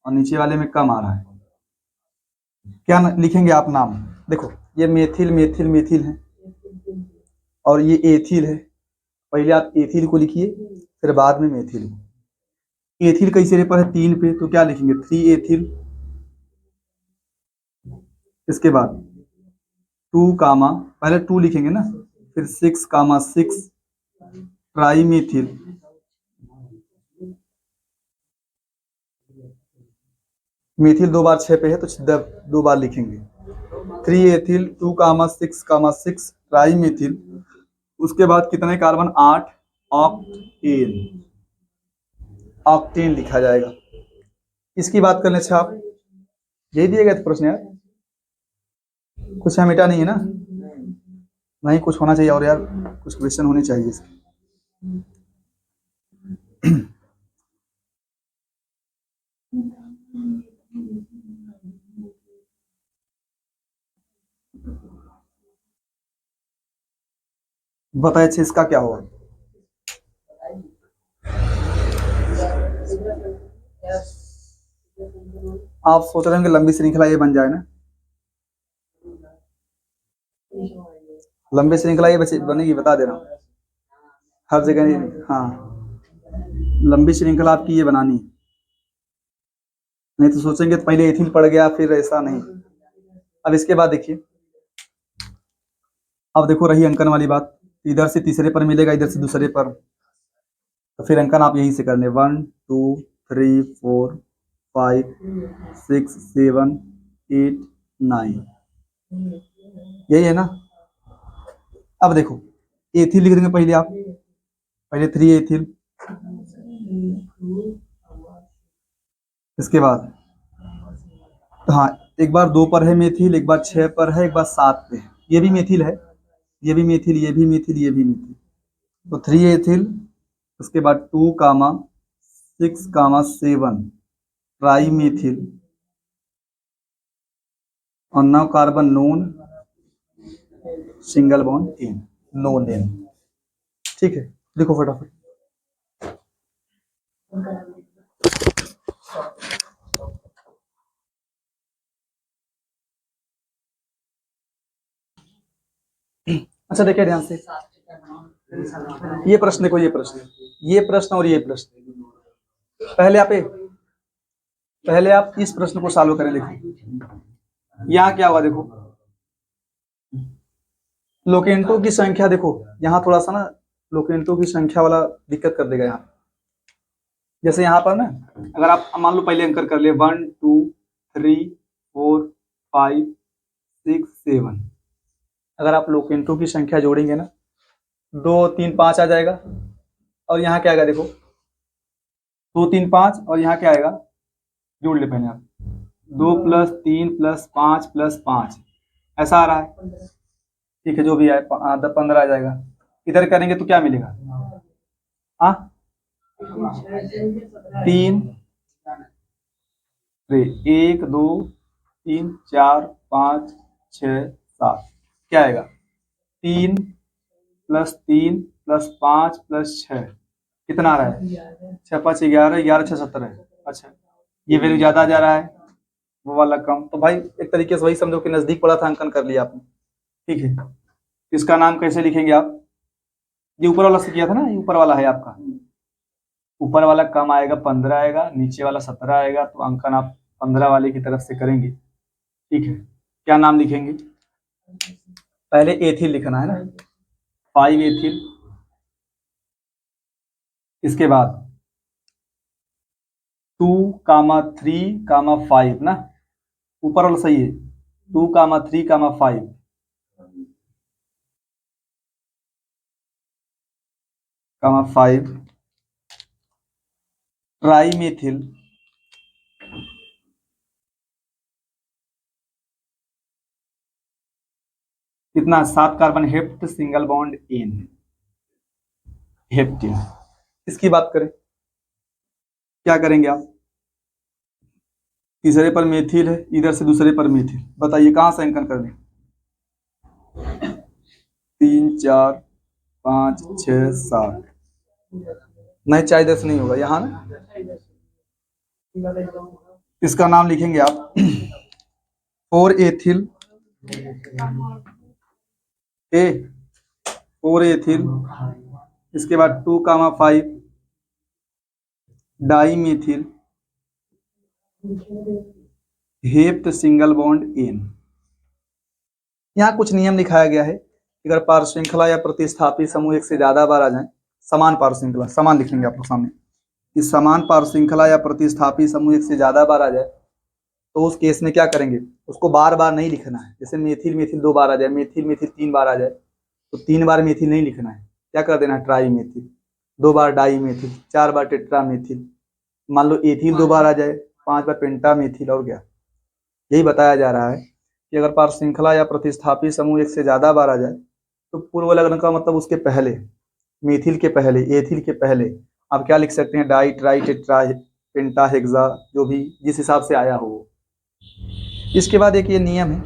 और नीचे वाले में कम आ रहा है। क्या लिखेंगे आप नाम? देखो ये मेथिल मेथिल मेथिल है और ये एथिल है। पहले आप एथिल को लिखिए, फिर बाद में मेथिल को। एथिल कई सिरे पर है? 3 पे, तो क्या लिखेंगे? 3 एथिल। इसके बाद 2 कामा, पहले 2 लिखेंगे ना, फिर 6 कामा 6 ट्राई मेथिल। मेथिल 2 बार 6 पे है तो 2 बार लिखेंगे। 3 एथिल 2 कामा 6 कामा 6 ट्राई मेथिल। उसके बाद कितने कार्बन? 8 ऑक्टेन, ऑक्टेन लिखा जाएगा। इसकी बात करने से आप यही दिए गए थे प्रश्न यार, कुछ यहाँ मिटा नहीं है ना? नहीं, कुछ होना चाहिए और यार, कुछ क्वेश्चन होने चाहिए इसके। बताइए इसका क्या होगा? आप सोच रहे हैं कि लंबी श्रृंखला ये बन जाए ना? लंबी श्रृंखला ये बनेगी, बता दे रहा हूँ हर जगह। हाँ, लंबी श्रृंखला आपकी ये बनानी है, नहीं तो सोचेंगे तो पहले एथिल पड़ गया, फिर ऐसा नहीं। अब इसके बाद देखिए, अब देखो रही अंकन वाली बात, इधर से तीसरे पर मिलेगा, इधर से दूसरे पर, तो फिर अंकन आप यहीं से करने 1 2 3 4 5 6 7 8 9, यही है ना? अब देखो एथिल लिख देंगे पहले आप, पहले 3 एथिल, इसके बाद हाँ, एक बार 2 पर है मेथिल, एक बार 6 पर है, एक बार 7 पे है। ये भी मेथिल है, ये भी मेथिल, ये भी मेथिल, ये भी मेथिल, तो 3 एथिल। उसके बाद 2 कामा 6 कामा 7 ट्राई मेथिल और 9 carbon known single bond in, known in. ठीक है, लिखो फटाफट। अच्छा देखिए ध्यान से, ये प्रश्न देखो, ये प्रश्न, ये प्रश्न और ये प्रश्न, पहले आप इस प्रश्न को सॉल्व करें। देखो यहाँ क्या हुआ, देखो लोकेंटो की संख्या, देखो यहाँ थोड़ा सा ना लोकेंटो की संख्या वाला दिक्कत कर देगा यहाँ। जैसे यहाँ पर ना, अगर आप मान लो पहले अंकर कर ले 1 2 3 4 5 6 7, अगर आप लोकेंटो की संख्या जोड़ेंगे ना 2 3 5 आ जाएगा। और यहाँ क्या आएगा देखो, 2 3 5 और यहाँ क्या आएगा, जोड़ ले पहले आप, 2 + 3 + 5 + 5 ऐसा आ रहा है। ठीक है, जो भी आए 15 आ जाएगा। इधर करेंगे तो क्या मिलेगा, हाँ 3 1 2 3 4 5 6 7 क्या आएगा, 3 + 3 + 5 + 6 कितना आ रहा है, 6 5 11 11 6 17 है। अच्छा, ये वैल्यू ज्यादा आ जा रहा है, वो वाला कम। तो भाई एक तरीके से वही समझो कि नजदीक पड़ा था, अंकन कर लिया आपने। ठीक है, इसका नाम कैसे लिखेंगे आप, ये ऊपर वाला से किया था ना, ये ऊपर वाला है आपका, ऊपर वाला कम आएगा 15 आएगा, नीचे वाला 17 आएगा, तो अंकन आप 15 वाले की तरफ से करेंगे। ठीक है, क्या नाम लिखेंगे, पहले एथिल लिखना है ना, 5 एथिल, इसके बाद 2, 3, 5 ना, ऊपर वाला सही है, 2, 3, 5 5 ट्राई मेथिल कितना, 7 carbon hept single bond ane, heptane. इसकी बात करें, क्या करेंगे आप, तीसरे पर मेथिल है, इधर से दूसरे पर मेथिल, बताइए कहां से अंकन कर लें, 3 4 5 6 7 नहीं, चाहे इधर से नहीं होगा, यहाँ ना, इसका नाम लिखेंगे आप 4 एथिल ए, 4 एथिल, इसके बाद 2, 5 di methyl hept single bond ane. यहाँ कुछ नियम लिखाया गया है, अगर पार श्रृंखला या प्रतिस्थापी समूह एक से ज्यादा बार आ जाए, समान पार श्रृंखला, समान लिखेंगे आप लोग सामने, इस समान पार श्रृंखला या प्रतिस्थापी समूह एक से ज्यादा बार आ जाए, तो उस केस में क्या करेंगे, उसको बार बार नहीं लिखना है। जैसे मेथिल मेथिल 2 बार आ जाए, मेथिल मेथिल 3 बार आ जाए, तो 3 बार मेथिल नहीं लिखना है, क्या कर देना है, ट्राई मेथिल, 2 बार डाई मेथिल, 4 बार टेट्रा मेथिल, मान लो एथिल 2 बार आ जाए, 5 बार पेंटा मेथिल, और क्या, यही बताया जा रहा है कि अगर पार श्रृंखला या प्रतिस्थापी समूह एक से ज्यादा बार आ जाए, तो पूर्व लग्न का मतलब उसके पहले, मेथिल के पहले, एथिल के पहले आप क्या लिख सकते हैं, डाई ट्राई टेट्रा पेंटा हेक्सा, जो भी जिस हिसाब से आया हो। इसके बाद एक ये नियम है,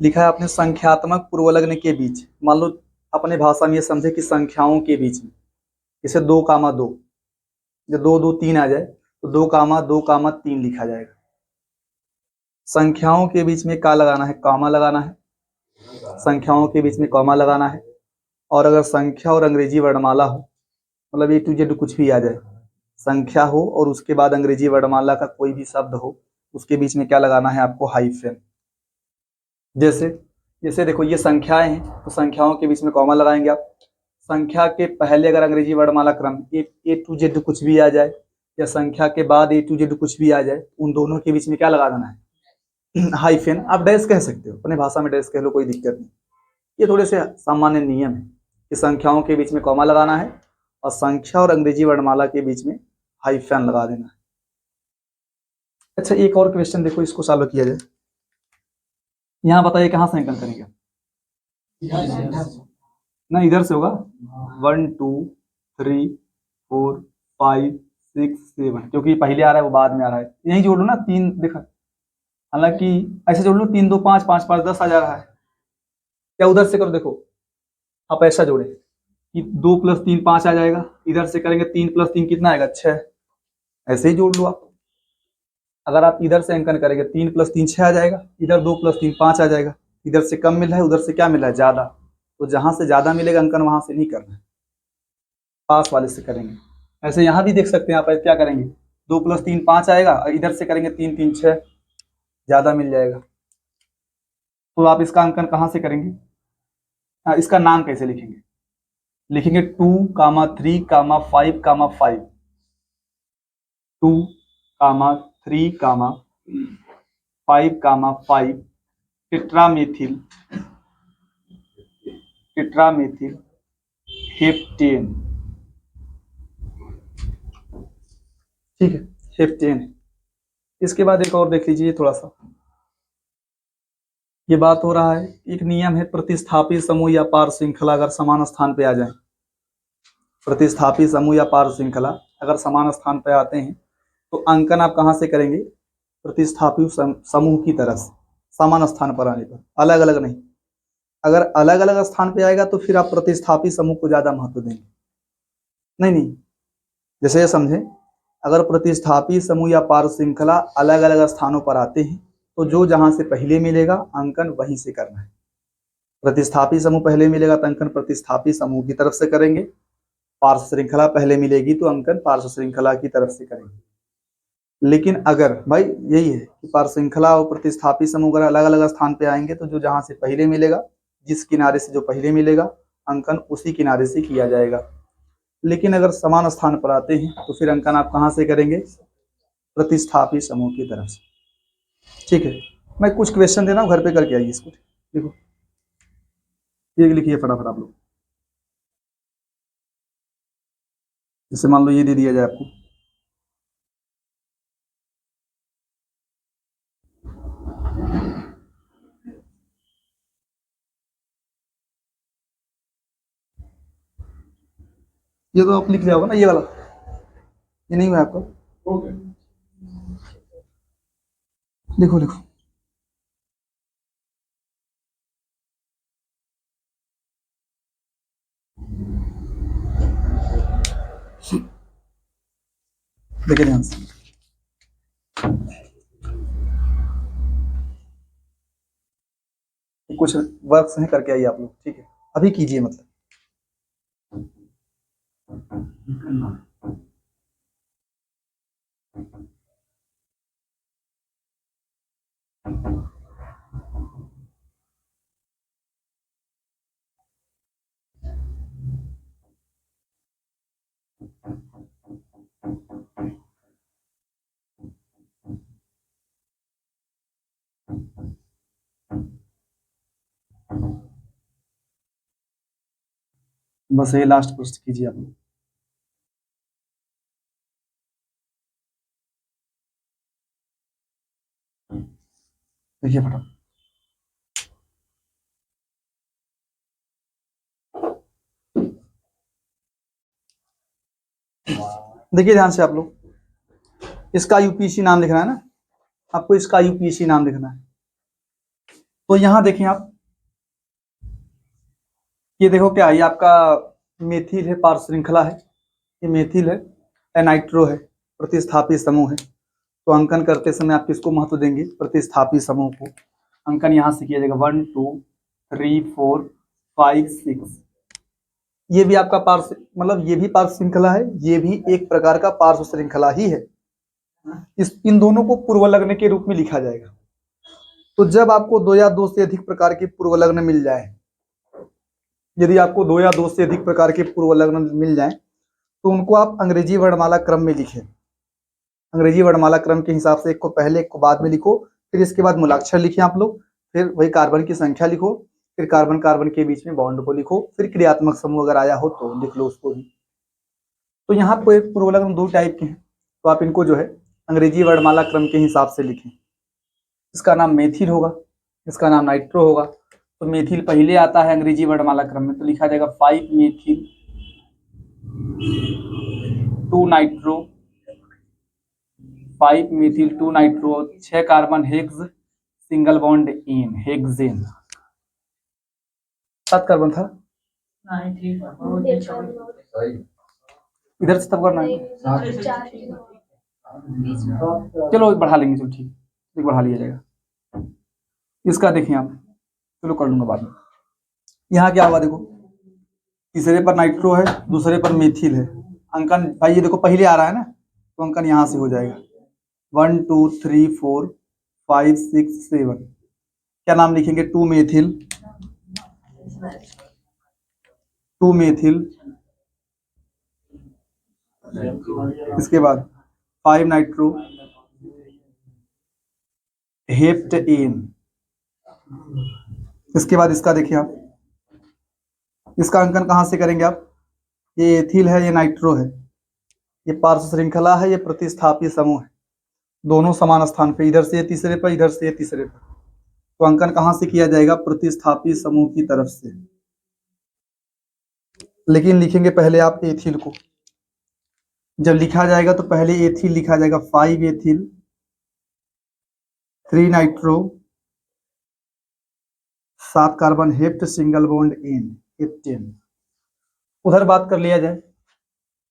लिखा है आपने, संख्यात्मक पूर्वलग्न के बीच, मान लो अपने भाषा में ये समझे कि संख्याओं के बीच में, जैसे 2, 2 जब 2 2 3 आ जाए, तो 2, 2, 3 लिखा जाएगा। संख्याओं के बीच में क्या लगाना है, कॉमा लगाना है, संख्याओं के बीच में कॉमा लगाना है। और अगर संख्या और अंग्रेजी वर्णमाला हो, मतलब ए टू जेड कुछ भी आ जाए, संख्या हो और उसके बाद अंग्रेजी वर्णमाला का कोई भी शब्द हो, उसके बीच में क्या लगाना है आपको, हाइफन। जैसे जैसे देखो ये संख्याएं हैं, तो संख्याओं के बीच में कॉमा लगाएंगे आप। संख्या के पहले अगर अंग्रेजी वर्णमाला क्रम ए टू जेड कुछ भी आ जाए, या संख्या के बाद ए टू जेड कुछ भी आ जाए, उन दोनों के बीच में क्या लगा देना है, हाइफन। आप डैश कह सकते हो, अपने भाषा में डैश कह लो, कोई दिक्कत नहीं। ये थोड़े से सामान्य नियम है कि संख्याओं के बीच में कॉमा लगाना है और संख्या और अंग्रेजी वर्णमाला के बीच में हाइफन लगा देना है। अच्छा, एक और क्वेश्चन देखो, इसको सॉल्व किया जाए। यहाँ बताइए कहाँ से अंकन करेंगे, ना इधर से होगा, 1 2 3 4 5 6 7, क्योंकि पहले आ रहा है वो बाद में आ रहा है, यही जोड़ लो ना, 3 देखा, हालांकि ऐसे जोड़ लो, 3 2 5 5 5 10 आ जा रहा है, या उधर से करो, देखो आप ऐसा जोड़े कि 2 + 3 5 आ जाएगा, इधर से करेंगे 3 + 3 कितना आएगा, 6, ऐसे ही जोड़ लो आप। अगर आप इधर से अंकन करेंगे 3 + 3 6 आ जाएगा, इधर 2 + 3 5 आ जाएगा, इधर से कम मिल रहा है, उधर से क्या मिल रहा है, ज्यादा। तो जहां से ज्यादा मिलेगा अंकन वहां से नहीं करना है, पास वाले से करेंगे। ऐसे यहाँ भी देख सकते हैं आप, क्या करेंगे, 2 + 3 5 आएगा, इधर से करेंगे 3 3 6, ज्यादा मिल जाएगा। तो आप इसका अंकन कहाँ से करेंगे, इसका नाम कैसे लिखेंगे, लिखेंगे 2, 3, 5, 5, 2, 3, 5, 5 टेट्रामेथिल हेप्टेन। ठीक है, हेप्टेन है। इसके बाद एक और देख लीजिए थोड़ा सा, ये बात हो रहा है, एक नियम है, प्रतिस्थापी समूह या पार श्रृंखला अगर समान स्थान पे आ जाए, प्रतिस्थापी समूह या पार श्रृंखला अगर समान स्थान पे आते हैं तो अंकन आप कहाँ से करेंगे, प्रतिस्थापी समूह की तरफ से, समान स्थान पर आने पर, अलग अलग नहीं। अगर अलग अलग स्थान पे आएगा तो फिर आप प्रतिस्थापी समूह को ज्यादा महत्व देंगे। नहीं नहीं, जैसे ये समझे, अगर प्रतिस्थापी समूह या पार श्रृंखला अलग अलग स्थानों पर आते हैं तो जो जहां से पहले मिलेगा अंकन वहीं से करना है। प्रतिस्थापी समूह पहले मिलेगा तो अंकन प्रतिस्थापी समूह की तरफ से करेंगे, पार्श्व श्रृंखला पहले मिलेगी तो अंकन पार्श्व श्रृंखला की तरफ से करेंगे। लेकिन अगर भाई यही है कि पार्श्व श्रृंखला और प्रतिस्थापी समूह अगर अलग अलग स्थान पे आएंगे तो जो जहां से पहले मिलेगा, जिस किनारे से जो पहले मिलेगा अंकन उसी किनारे से किया जाएगा। लेकिन अगर समान स्थान पर आते हैं तो फिर अंकन आप कहां से करेंगे, प्रतिस्थापी समूह की तरफ से। ठीक है, मैं कुछ क्वेश्चन देना घर पे करके आइए इसको। देखो ये लिखिए फटाफट आप लोग। जैसे मान लो ये दे दिया जाए आपको, ये तो आप लिख लिया होगा ना, ये वाला, ये नहीं हुआ आपका, लिखो लिखो। देखिए ध्यान से, कुछ वर्क्स हैं करके आइए आप लोग। ठीक है, अभी कीजिए मतलब। बस ये लास्ट प्रश्न कीजिए आप लोग। देखिए फटाफट, देखिए ध्यान से आप लोग, इसका यूपीएससी नाम लिखना है ना, आपको इसका यूपीएससी नाम लिखना है। तो यहां देखें आप, ये देखो क्या है, ये आपका मेथिल है, पार्श्व श्रृंखला है, ये मेथिल है, एनाइट्रो है, प्रतिस्थापी समूह है। तो अंकन करते समय आप किसको महत्व देंगे, प्रतिस्थापी समूह को। अंकन यहां से किया जाएगा 1 2 3 4 5 6। ये भी आपका पार्श्व, मतलब ये भी पार्श्व श्रृंखला है, ये भी एक प्रकार का पार्श्व श्रृंखला ही है। इन दोनों को पूर्व लग्न के रूप में लिखा जाएगा। तो जब आपको दो या दो से अधिक प्रकार के पूर्व लग्न मिल जाए, यदि आपको दो या दो से अधिक प्रकार के पूर्व लग्न मिल जाए तो उनको आप अंग्रेजी वर्णमाला क्रम में लिखें। अंग्रेजी वर्णमाला क्रम के हिसाब से एक को पहले एक को बाद में लिखो, फिर इसके बाद मूलाक्षर लिखें आप लोग, फिर वही कार्बन की संख्या लिखो, फिर कार्बन कार्बन के बीच में बॉन्ड को लिखो, फिर क्रियात्मक समूह अगर आया हो तो लिख लो उसको भी। तो यहाँ पर पूर्व लग्न दो टाइप के हैं, तो आप इनको जो है अंग्रेजी वर्णमाला क्रम के हिसाब से लिखें। इसका नाम मेथिल होगा, इसका नाम नाइट्रो होगा। तो मेथिल पहले आता है अंग्रेजी वर्णमाला क्रम में, तो लिखा जाएगा 5 methyl 2 nitro, 5 methyl 2 nitro, 6 carbon hex single bond in hexane. 7 carbon था, इधर से तब करना है, चलो बढ़ा लेंगे, चलो ठीक, बढ़ा लिया जाएगा। इसका देखें आप, चलो कर लूंगा बाद में। यहाँ क्या हुआ देखो, तीसरे पर नाइट्रो है, दूसरे पर मेथिल है। अंकन भाई ये देखो पहले आ रहा है ना, तो अंकन यहाँ से हो जाएगा 1 2 3 4 5 6 7। क्या नाम लिखेंगे, 2 मेथिल, 2 मेथिल, इसके बाद 5 नाइट्रो हेप्टेन। इसके बाद इसका देखिए आप, इसका अंकन कहां से करेंगे आप, ये एथिल है, ये नाइट्रो है, ये पार्श्व श्रृंखला है, ये प्रतिस्थापी समूह है, दोनों समान स्थान पे, इधर से ये तीसरे पर, इधर से ये तीसरे पर। तो अंकन कहां से किया जाएगा? प्रतिस्थापी समूह की तरफ से। लेकिन लिखेंगे पहले आप एथिल को। जब लिखा जाएगा तो पहले एथिल लिखा जाएगा, 5 ethyl 3 nitro 7 carbon hept single bond ane, heptane. उधर बात कर लिया जाए,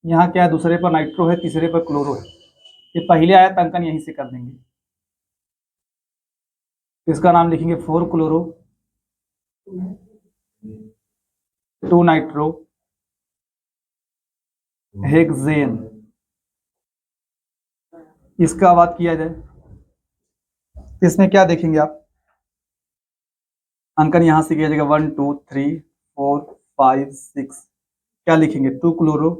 यहाँ क्या है? दूसरे पर नाइट्रो है, तीसरे पर क्लोरो है। ये पहले आया तो अंकन यहीं से कर देंगे। इसका नाम लिखेंगे 4 क्लोरो 2 नाइट्रो हेक्सेन। इसका बात किया जाए तो इसमें क्या देखेंगे आप? अंकन यहां से किया जाएगा 1 2 3 4 5 6। क्या लिखेंगे? 2 क्लोरो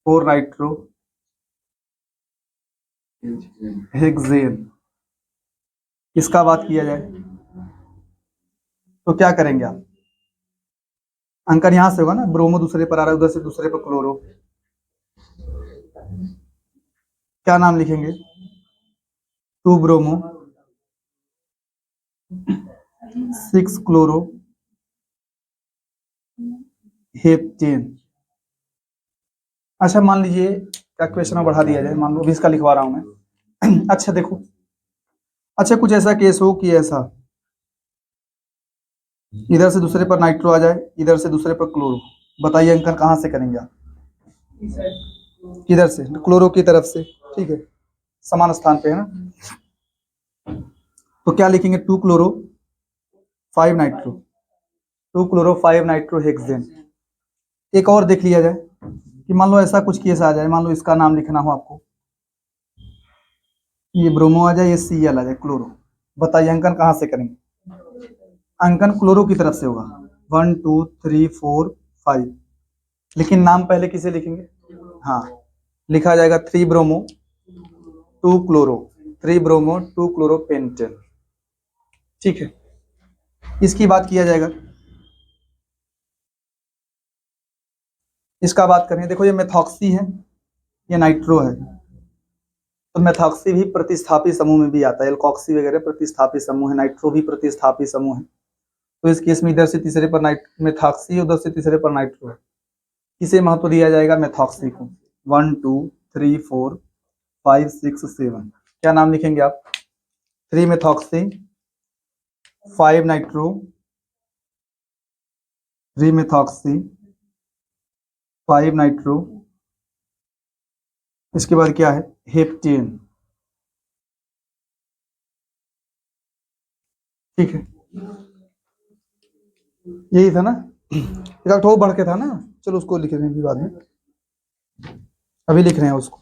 4 नाइट्रो हेक्सेन। इसका बात किया जाए तो क्या करेंगे आप? अंकन यहां से होगा ना, ब्रोमो दूसरे पर आ रहा है, उधर से दूसरे पर क्लोरो। क्या नाम लिखेंगे? 2 ब्रोमो 6 क्लोरो हेप्टेन। अच्छा मान लीजिए क्या क्वेश्चन बढ़ा दिया जाए, मान लो अभी इसका लिखवा रहा हूं मैं। अच्छा देखो, अच्छा कुछ ऐसा केस हो कि ऐसा इधर से दूसरे पर नाइट्रो आ जाए, इधर से दूसरे पर क्लोरो। बताइए अंकन कहां से करेंगे आप? किधर से? क्लोरो की तरफ से, ठीक है, समान स्थान पे है ना। तो क्या लिखेंगे? 2 chloro 5 nitro 2 chloro 5 nitro hexane. एक और देख लिया जाए कि मान लो ऐसा कुछ केस आ जाए, मान लो इसका नाम लिखना हो आपको, ये ब्रोमो आ जाए, ये Cl आ जाए, क्लोरो। बताइए अंकन कहां से करेंगे? अंकन क्लोरो की तरफ से होगा, 1 2 3 4 5। लेकिन नाम पहले किसे लिखेंगे? हाँ, लिखा जाएगा 3 bromo 2 chloro 3 bromo 2 chloro pentane. ठीक है, इसकी बात किया जाएगा। इसका बात करें, देखो ये मेथॉक्सी है, ये नाइट्रो है, तो मेथॉक्सी भी प्रतिस्थापी समूह में भी आता है। एल्कॉक्सी वगैरह प्रतिस्थापी समूह है, नाइट्रो भी प्रतिस्थापी समूह है। तो इस केस में इधर से तीसरे पर मेथॉक्सी, उधर से तीसरे पर नाइट्रो है। किसे महत्व दिया जाएगा? मेथॉक्सी को। 1 2 3 4 5 6 7। क्या नाम लिखेंगे आप? 3 मेथॉक्सी 5 नाइट्रो 3 मेथॉक्सी 5 नाइट्रो। इसके बाद क्या है? हेप्टेन। ठीक है, यही था ना, एक ठो बढ़ के था ना। चलो उसको लिख रहे हैं बाद में, अभी लिख रहे हैं उसको।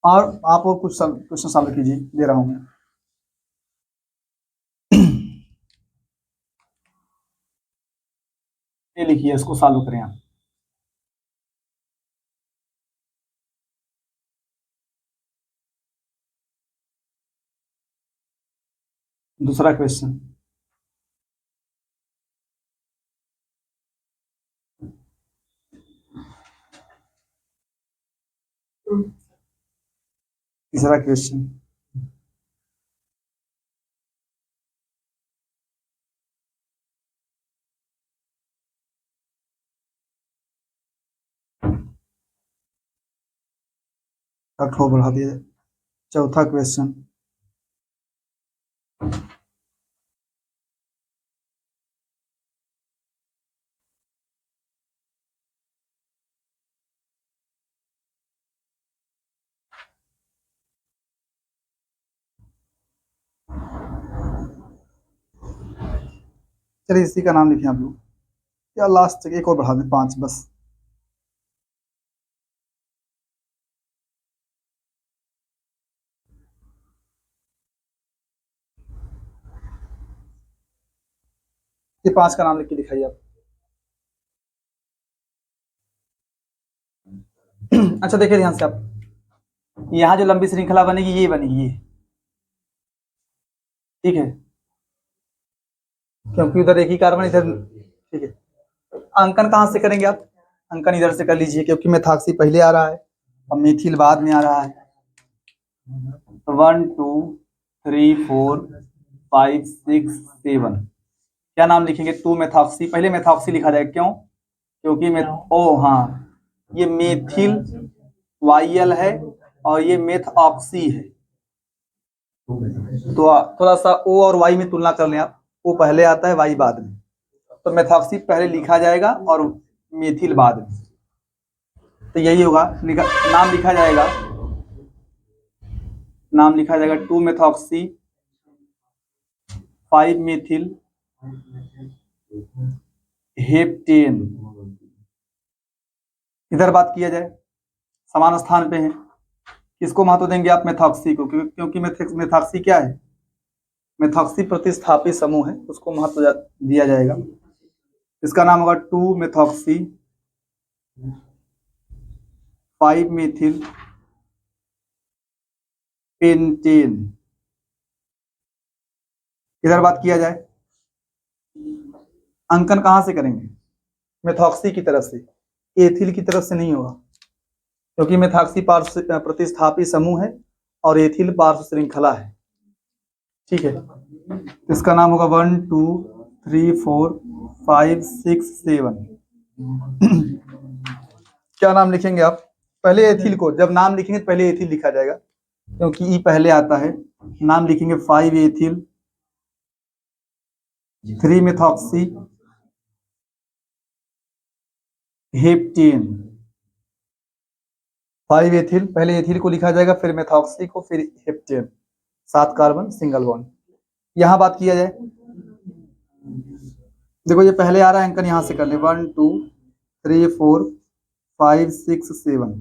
और आप और कुछ क्वेश्चन सॉल्व कीजिए, दे रहा हूं मैं। ये लिखिए, इसको सॉल्व करें आप। दूसरा क्वेश्चन, तीसरा क्वेश्चन, ठो बढ़ा दिया जाए। चौथा क्वेश्चन, चलिए इसी का नाम लिखें आप लोग, या लास्ट एक और बढ़ा दें, 5 बस। ये 5 का नाम लिख के दिखाइए आप। अच्छा देखिए ध्यान से आप, यहाँ जो लंबी श्रृंखला बनेगी ये बनेगी, ये ठीक है। क्योंकि उधर एक ही कार्बन इधर, ठीक है। अंकन कहाँ से करेंगे आप? अंकन इधर से कर लीजिए, क्योंकि मेथॉक्सी पहले आ रहा है और मेथिल बाद में आ रहा है। 1 2 3 4 5 6 7, क्या नाम लिखेंगे? 2 मेथॉक्सी, पहले मेथॉक्सी लिखा जाएगा, क्यों? क्योंकि हाँ, ये मेथिल वाईएल है और ये मेथऑक्सी है, तो थोड़ा सा ओ और वाई में तुलना कर लें आप, ओ पहले आता है, वाई बाद में, तो मेथॉक्सी पहले लिखा जाएगा और मेथिल बाद में, तो यही होगा। नाम लिखा जाएगा, नाम लिखा जाएगा 2 मेथॉक्सी 5 मेथिल हेप्टेन। इधर बात किया जाए, समान स्थान पे है, किसको महत्व देंगे आप? मेथॉक्सी को, क्योंकि मेथॉक्सी क्या है? मेथॉक्सी प्रतिस्थापी समूह है, उसको महत्व दिया जाएगा। इसका नाम होगा 2 मेथॉक्सी 5 मेथिल पेंटेन। इधर बात किया जाए, अंकन कहां से करेंगे? मेथॉक्सी की तरफ से, एथिल की तरफ से नहीं होगा, क्योंकि मेथॉक्सी पार्श्व प्रतिस्थापी समूह है और एथिल पार्श्व श्रृंखला है, ठीक है। इसका नाम होगा 1 2 3 4 5 6 7। क्या नाम लिखेंगे आप? पहले एथिल को, जब नाम लिखेंगे तो पहले एथिल लिखा जाएगा, क्योंकि ई पहले आता है। नाम लिखेंगे 5 एथिल 3 मेथॉक्सी हेप्टेन। 5 एथिल, पहले एथिल को लिखा जाएगा, फिर मेथॉक्सी को, फिर हेप्टेन, 7 कार्बन सिंगल बॉन्ड। यहां बात किया जाए, देखो ये पहले आ रहा है, अंकन यहां से कर ले, 1 2 3 4 5 6 7,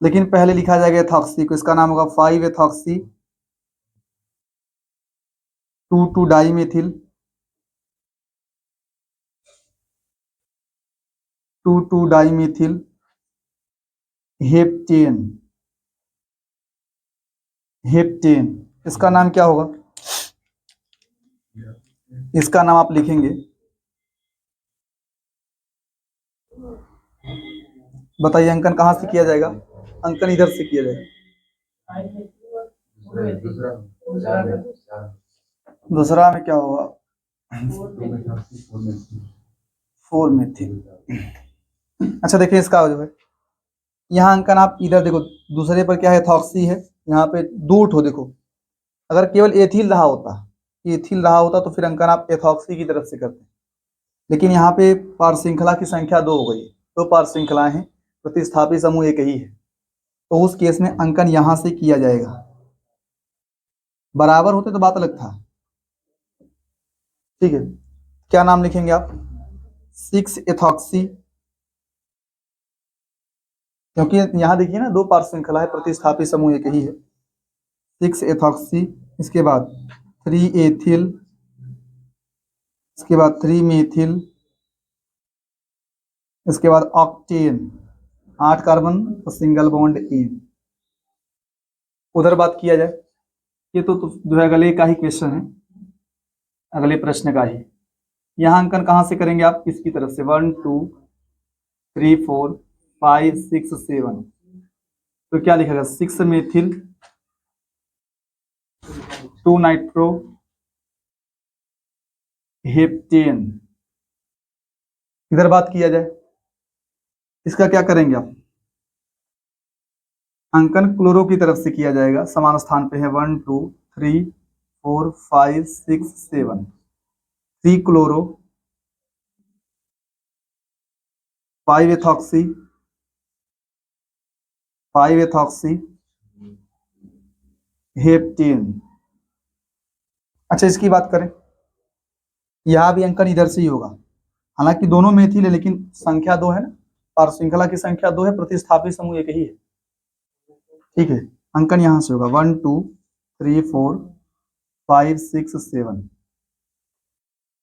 लेकिन पहले लिखा जाएगा एथॉक्सी को, इसका नाम होगा 5 ethoxy 2 2 di methyl 2 2 di methyl heptane. Heptane, इसका नाम क्या होगा? इसका नाम आप लिखेंगे, बताइए अंकन कहां से किया जाएगा? अंकन इधर से किया जाएगा, दूसरा में क्या होगा? 4 मेथिल। अच्छा देखिए, इसका जो है यहाँ अंकन आप इधर देखो, दूसरे पर क्या है? एथॉक्सी है, यहाँ पे 2 ठो देखो, अगर केवल एथिल रहा होता, एथिल रहा होता तो फिर अंकन आप एथॉक्सी की तरफ से करते, लेकिन यहाँ पे पार श्रृंखला की संख्या 2 हो गई, 2 पार श्रृंखलाएं हैं, प्रतिस्थापी समूह एक ही है, तो उस केस में अंकन यहां से किया जाएगा। बराबर होते तो बात अलग था, ठीक है। क्या नाम लिखेंगे आप? 6 एथॉक्सी, क्योंकि यहां देखिए ना, 2 पार श्रृंखला है, प्रतिस्थापी समूह एक ही है। 6 एथॉक्सी, इसके बाद 3 एथिल, इसके बाद 3 मेथिल, इसके बाद ऑक्टेन, 8 कार्बन और सिंगल बॉन्ड एन। उधर बात किया जाए, ये तो जो है अगले का ही क्वेश्चन है, अगले प्रश्न का ही। यहाँ अंकन कहां से करेंगे आप? इसकी तरफ से, 1 2 3 4 5 6 7, तो क्या लिखेगा? 6 मेथिल 2 नाइट्रो हेप्टेन। इधर बात किया जाए, इसका क्या करेंगे आप? अंकन क्लोरो की तरफ से किया जाएगा, समान स्थान पे है, 1 2 3 4 5 6 7, 3 क्लोरो 5 एथॉक्सी 5 एथॉक्सी हेप्टेन। अच्छा इसकी बात करें, यहां भी अंकन इधर से ही होगा, हालांकि दोनों मेथिल है, लेकिन संख्या 2 है ना, और श्रृंखला की संख्या 2 है, प्रतिस्थापी समूह एक ही है, ठीक है। अंकन यहां से होगा 1 2 3 4 5 6 7,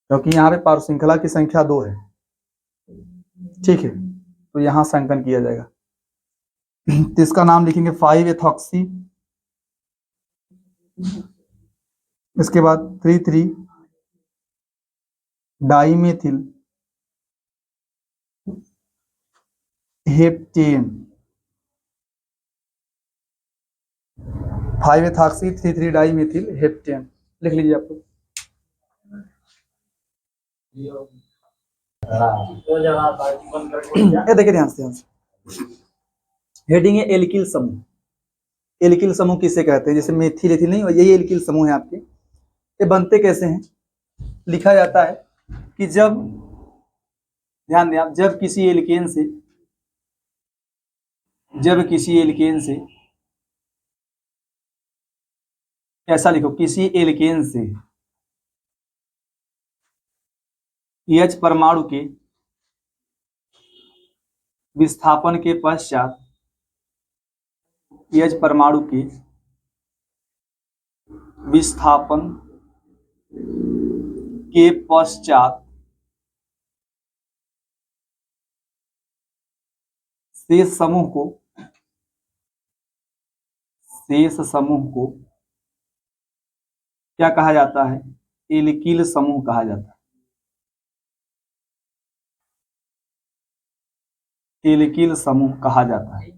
क्योंकि यहाँ पे पार श्रृंखला की संख्या 2 है, ठीक है, तो यहां से अंकन किया जाएगा। तो इसका नाम लिखेंगे 5 एथॉक्सी, इसके बाद 3 3 डाइमेथिल हेप्टेन 5-एथॉक्सी 3,3 डाइमेथिल हेप्टेन लिख लीजिए आप लोग। ये देखिए ध्यान से हेडिंग है एल्किल समूह। एल्किल समूह किसे कहते हैं? जैसे मेथिल एथिल नहीं, यही एल्किल समूह है आपके। ये बनते कैसे हैं? लिखा जाता है कि जब, ध्यान दें आप, जब किसी एल्केन से ऐसा लिखो, किसी एल्केन से H परमाणु के विस्थापन के पश्चात, H परमाणु के विस्थापन के पश्चात शेष समूह को क्या कहा जाता है? एल्किल समूह कहा जाता है। एल्किल समूह कहा जाता है।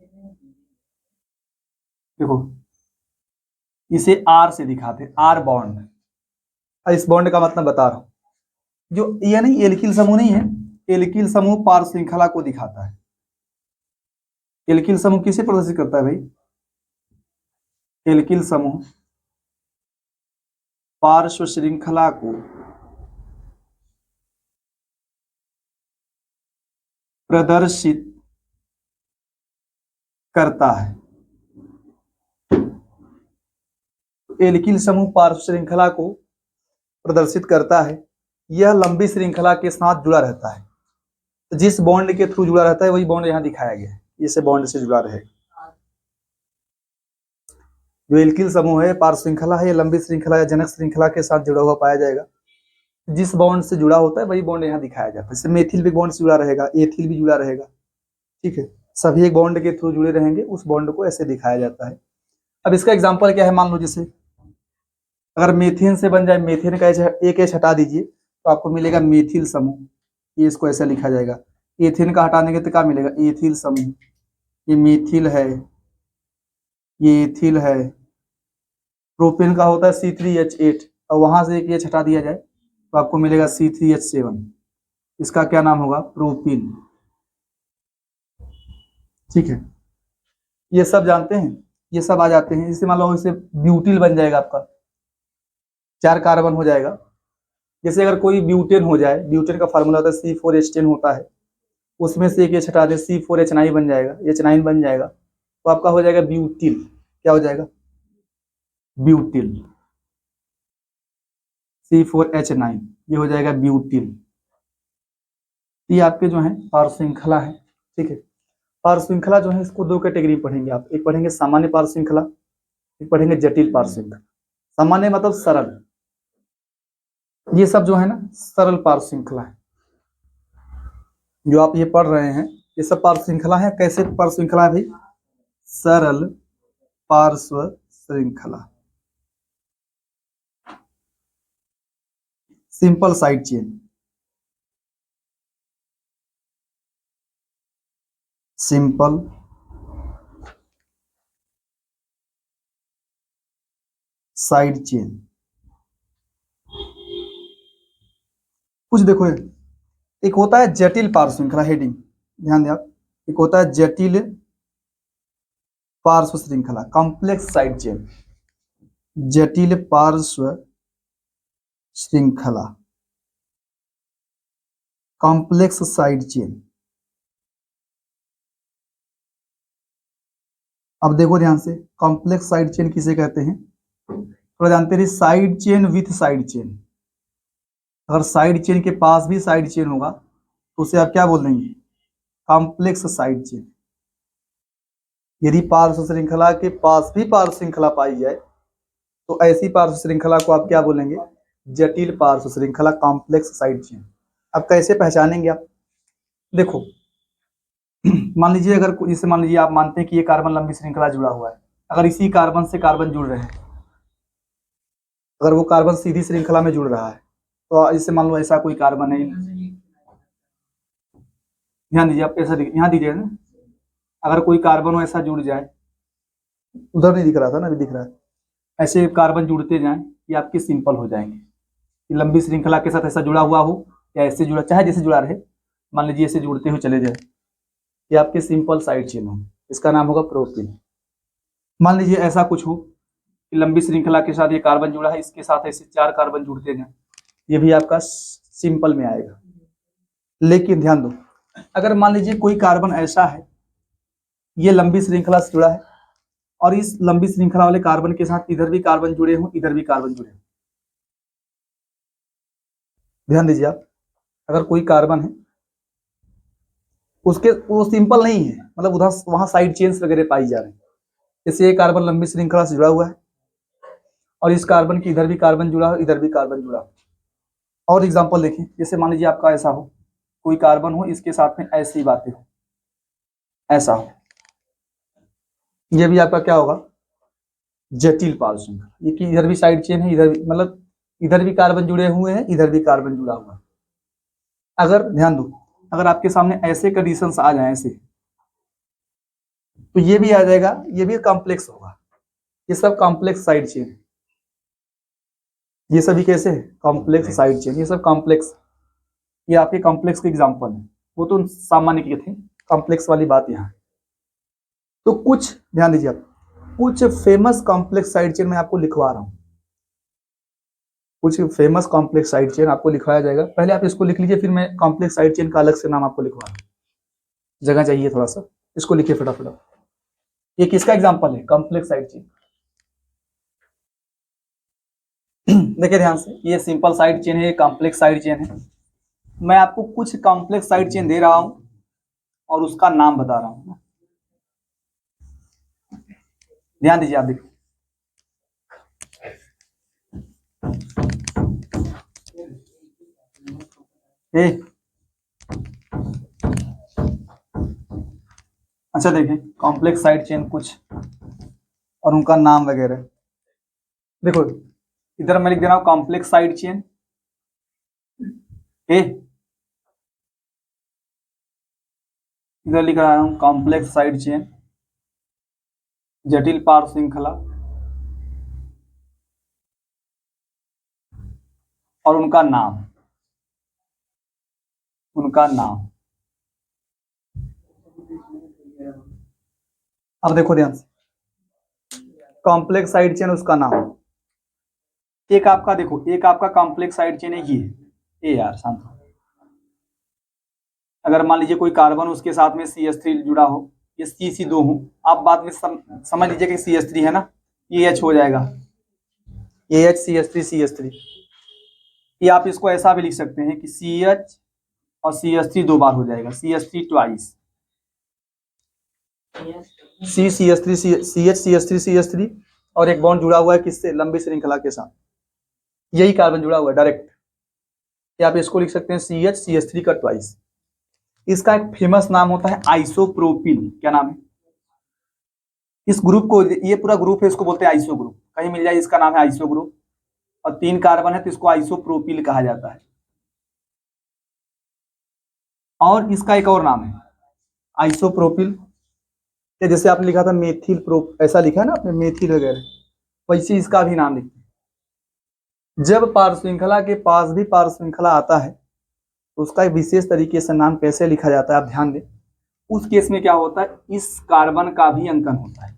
देखो इसे R से दिखाते हैं, R बॉन्ड। इस बॉन्ड का मतलब बता रहा हूं, जो ये नहीं एल्किल समूह नहीं है, एल्किल समूह पार श्रृंखला को दिखाता है। एल्किल समूह किसे प्रदर्शित करता है भाई? एल्किल समूह पार्श्व श्रृंखला को प्रदर्शित करता है। एल्किल समूह पार्श्व श्रृंखला को प्रदर्शित करता है। यह लंबी श्रृंखला के साथ जुड़ा रहता है। तो जिस बॉन्ड के थ्रू जुड़ा रहता है वही बॉन्ड यहां दिखाया गया है, इसे बॉन्ड से जुड़ा रहेगा। जो एल्किल समूह है पार्श्व श्रृंखला है, यह लंबी श्रृंखला या जनक श्रृंखला के साथ जुड़ा हुआ पाया जाएगा। जिस बॉन्ड से जुड़ा होता है वही बॉन्ड यहाँ दिखाया जाता है। जैसे मेथिल भी बॉन्ड से जुड़ा रहेगा, एथिल भी जुड़ा रहेगा, ठीक है, सभी एक बॉन्ड के थ्रू जुड़े रहेंगे, उस बॉन्ड को ऐसे दिखाया जाता है। अब इसका एग्जांपल क्या है? मान लो जैसे अगर मेथेन से बन जाए, मेथेन का एक एच हटा दीजिए तो आपको मिलेगा मेथिल समूह, ये इसको ऐसा लिखा जाएगा। एथेन का हटाने के तो क्या मिलेगा? एथिल समूह। ये मेथिल है, ये एथिल है। प्रोपेन का होता है C3H8 और वहां से एक एच हटा दिया जाए तो आपको मिलेगा C3H7। इसका क्या नाम होगा? प्रोपिन। ठीक है, ये सब जानते हैं, ये सब आ जाते हैं। इससे मान लो इसे ब्यूटिल बन जाएगा, आपका 4 कार्बन हो जाएगा। जैसे अगर कोई ब्यूटेन हो जाए, ब्यूटेन का फार्मूला होता है C4H10 होता है, उसमें से एक एच हटा दे C4H9 बन जाएगा, H9 बन जाएगा, तो आपका हो जाएगा ब्यूटिल। क्या हो जाएगा? ब्यूटिल। C4H9 ये हो जाएगा ब्यूटिल। ये आपके जो है पार्श्व श्रृंखला है। ठीक है, पार्श्व श्रृंखला जो है इसको 2 कैटेगरी पढ़ेंगे आप। एक पढ़ेंगे सामान्य पार्श्व श्रृंखला, एक पढ़ेंगे जटिल पार्श्व श्रृंखला। सामान्य मतलब सरल, ये सब जो है ना सरल पार्श्व श्रृंखला है। जो आप ये पढ़ रहे हैं ये सब पार्श्व श्रृंखला है। कैसे पार्श्व श्रृंखला है भाई? सरल पार्श्व श्रृंखला, simple side chain, simple side chain. कुछ देखो, एक होता है जटिल पार्श्व श्रृंखला, हेडिंग ध्यान दें आप। एक होता है जटिल पार्श्व श्रृंखला, कॉम्प्लेक्स साइड चेन। जटिल पार्श्व श्रृंखला, कॉम्प्लेक्स साइड चेन। अब देखो ध्यान से, कॉम्प्लेक्स साइड चेन किसे कहते हैं? थोड़ा जानते रहिए, side chain with side chain. अगर साइड चेन के पास भी साइड चेन होगा तो उसे आप क्या बोल देंगे? Complex side chain. यदि पार्श्व श्रृंखला के पास भी पार्श्व श्रृंखला पाई जाए तो ऐसी पार्श्व श्रृंखला को आप क्या बोलेंगे? जटिल पार्श्व श्रृंखला, कॉम्प्लेक्स साइड चेन। अब कैसे पहचानेंगे आप? देखो मान लीजिए, अगर जैसे मान लीजिए आप मानते हैं कि ये कार्बन लंबी श्रृंखला जुड़ा हुआ है, अगर इसी कार्बन से कार्बन जुड़ रहे हैं, अगर वो कार्बन सीधी श्रृंखला में जुड़ रहा है तो इससे मान लो ऐसा कोई कार्बन है, ध्यान दीजिए आप, ऐसा यहाँ दीजिए ना, अगर कोई कार्बन ऐसा जुड़ जाए, उधर नहीं दिख रहा था ना, अभी दिख रहा है, ऐसे कार्बन जुड़ते जाएं, ये आपके सिंपल हो जाएंगे। लंबी श्रृंखला के साथ ऐसा जुड़ा हुआ हो या ऐसे जुड़ा, चाहे जैसे जुड़ा रहे, मान लीजिए ऐसे जुड़ते हुए चले जाए, ये आपके सिंपल साइड चेन हो, इसका नाम होगा प्रोपीन। मान लीजिए ऐसा कुछ हो कि लंबी श्रृंखला के साथ ये कार्बन जुड़ा है, इसके साथ ऐसे 4 कार्बन जुड़ते जाए, ये भी आपका सिंपल में आएगा। लेकिन ध्यान दो, अगर मान लीजिए कोई कार्बन ऐसा है, ये लंबी श्रृंखला से जुड़ा है और इस लंबी श्रृंखला वाले कार्बन के साथ इधर भी कार्बन जुड़े हों, इधर भी कार्बन जुड़े हों, ध्यान दीजिए आप, अगर कोई कार्बन है उसके, वो सिंपल नहीं है, मतलब उधर वहां साइड चेन्स वगैरह पाई जा रही है। जैसे ये कार्बन लंबी श्रृंखला से जुड़ा हुआ है और इस कार्बन की इधर भी कार्बन जुड़ा हो, इधर भी कार्बन जुड़ा हो। और एग्जांपल देखिए, जैसे मान लीजिए आपका ऐसा हो, कोई कार्बन हो, इसके साथ में ऐसी बातें हो, ऐसा हो, ये भी आपका क्या होगा, जटिल पाल श्रृंखला। ये कि इधर भी साइड चेन है, इधर भी, मतलब इधर भी कार्बन जुड़े हुए हैं, इधर भी कार्बन जुड़ा हुआ है। अगर ध्यान दो, अगर आपके सामने ऐसे कंडीशंस आ जाए ऐसे, तो ये भी आ जाएगा, ये भी कॉम्प्लेक्स होगा। ये सब कॉम्प्लेक्स साइड चेन है, ये सभी कैसे है, कॉम्प्लेक्स साइड चेन, ये सब कॉम्प्लेक्स, ये आपके कॉम्प्लेक्स के एग्जांपल है। वो तो सामान्य के थे, कॉम्प्लेक्स वाली बात यहाँ। तो कुछ ध्यान दीजिए आप, कुछ फेमस कॉम्प्लेक्स साइड चेन मैं आपको लिखवा रहा हूं, कुछ फेमस कॉम्प्लेक्स साइड चेन आपको लिखवाया जाएगा। पहले आप इसको लिख लीजिए, फिर मैं कॉम्प्लेक्स साइड चेन का अलग से नाम आपको लिखवा रहा हूँ, जगह चाहिए थोड़ा सा, इसको लिखिए फटाफट। ये किसका एग्जांपल है, कॉम्प्लेक्स साइड चेन। देखिए ध्यान से, ये सिंपल साइड चेन है, कॉम्प्लेक्स साइड चेन है। मैं आपको कुछ कॉम्प्लेक्स साइड चेन दे रहा हूं और उसका नाम बता रहा हूं, ध्यान दीजिए आप, देखिए अच्छा देखिए, कॉम्प्लेक्स साइड चेन कुछ और उनका नाम वगैरह। देखो इधर मैं लिख दे रहा हूं कॉम्प्लेक्स साइड चेन, इधर लिख रहा हूं कॉम्प्लेक्स साइड चेन, जटिल पार श्रृंखला और उनका नाम, उनका नाम। अब देखो ध्यान से, कॉम्प्लेक्स साइड चेन उसका नाम, एक आपका देखो, एक आपका कॉम्प्लेक्स साइड चेन है ये यार शांत हो। अगर मान लीजिए कोई कार्बन उसके साथ में CH3 जुड़ा हो, ये CC2 हो, आप बाद में समझ लीजिए कि CH3 है ना, ये H हो जाएगा, ये H CH3 ये आप इसको ऐसा भी लिख सकते हैं कि CH और CH3 2 बार हो जाएगा, CH3 ट्वाइस, CH CH3 और एक बॉन्ड जुड़ा हुआ है किससे, लंबी श्रृंखला के साथ, यही कार्बन जुड़ा हुआ है डायरेक्ट, या आप इसको लिख सकते हैं CH CH3 का ट्वाइस। इसका एक फेमस नाम होता है आइसोप्रोपिल। क्या नाम है इस ग्रुप को, ये पूरा ग्रुप है, इसको बोलते हैं आइसो ग्रुप, कहीं मिल जाए इसका नाम है आइसो ग्रुप, और 3 कार्बन है तो इसको आइसोप्रोपिल कहा जाता है। और इसका एक और नाम है आइसोप्रोपिल, जैसे आपने लिखा था मेथिल प्रो, ऐसा लिखा है ना आपने मेथिल वगैरह, वैसे इसका भी नाम लिखते हैं। जब पार श्रृंखला के पास भी पार श्रृंखला आता है तो उसका एक विशेष तरीके से नाम कैसे लिखा जाता है, आप ध्यान दें। उस केस में क्या होता है, इस कार्बन का भी अंकन होता है।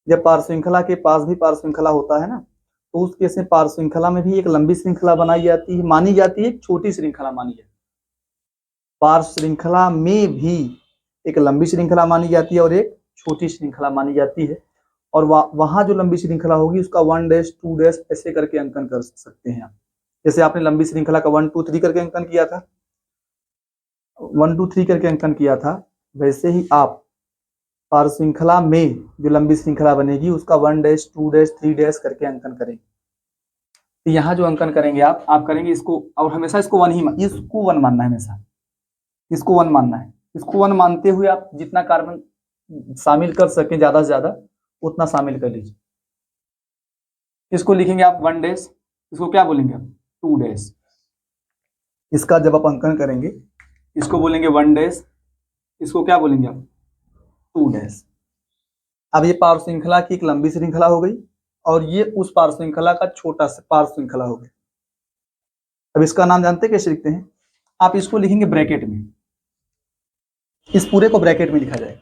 जब पार श्रृंखला के पास भी पार श्रृंखला होता है ना, तो उस केस में पार श्रृंखला में भी एक लंबी श्रृंखला बनाई जाती है, मानी जाती है, एक छोटी श्रृंखला मानी जाती है। पार श्रृंखला में भी एक लंबी श्रृंखला मानी जाती है और एक छोटी श्रृंखला मानी जाती है। और वहां जो लंबी श्रृंखला होगी उसका 1 डैश 2 डैश ऐसे करके अंकन कर सकते हैं आप। जैसे आपने लंबी श्रृंखला का 1 2 3 करके अंकन किया था, 1 2 3 करके अंकन किया था, वैसे ही आप पार श्रृंखला में जो लंबी श्रृंखला बनेगी उसका 1 डैश 2 डैश 3 डैश करके अंकन करेंगे। तो यहाँ जो अंकन करेंगे आप करेंगे इसको, और हमेशा इसको 1 ही, इसको 1 मानना है, हमेशा इसको 1 मानना है। इसको 1 मानते हुए आप जितना कार्बन शामिल कर सकें ज्यादा से ज्यादा उतना शामिल कर लीजिए। इसको लिखेंगे आप 1 डैश, इसको क्या बोलेंगे आप 2 डैश। इसका जब आप अंकन करेंगे इसको बोलेंगे 1 डैश, इसको क्या बोलेंगे आप 2 डैश। अब ये पार्श्व श्रृंखला की एक लंबी श्रृंखला हो गई और ये उस पार्श्व श्रृंखला का छोटा सा पार्श्व श्रृंखला हो गया। अब इसका नाम जानते कैसे लिखते हैं? आप इसको लिखेंगे ब्रैकेट में, इस पूरे को ब्रैकेट में लिखा जाएगा।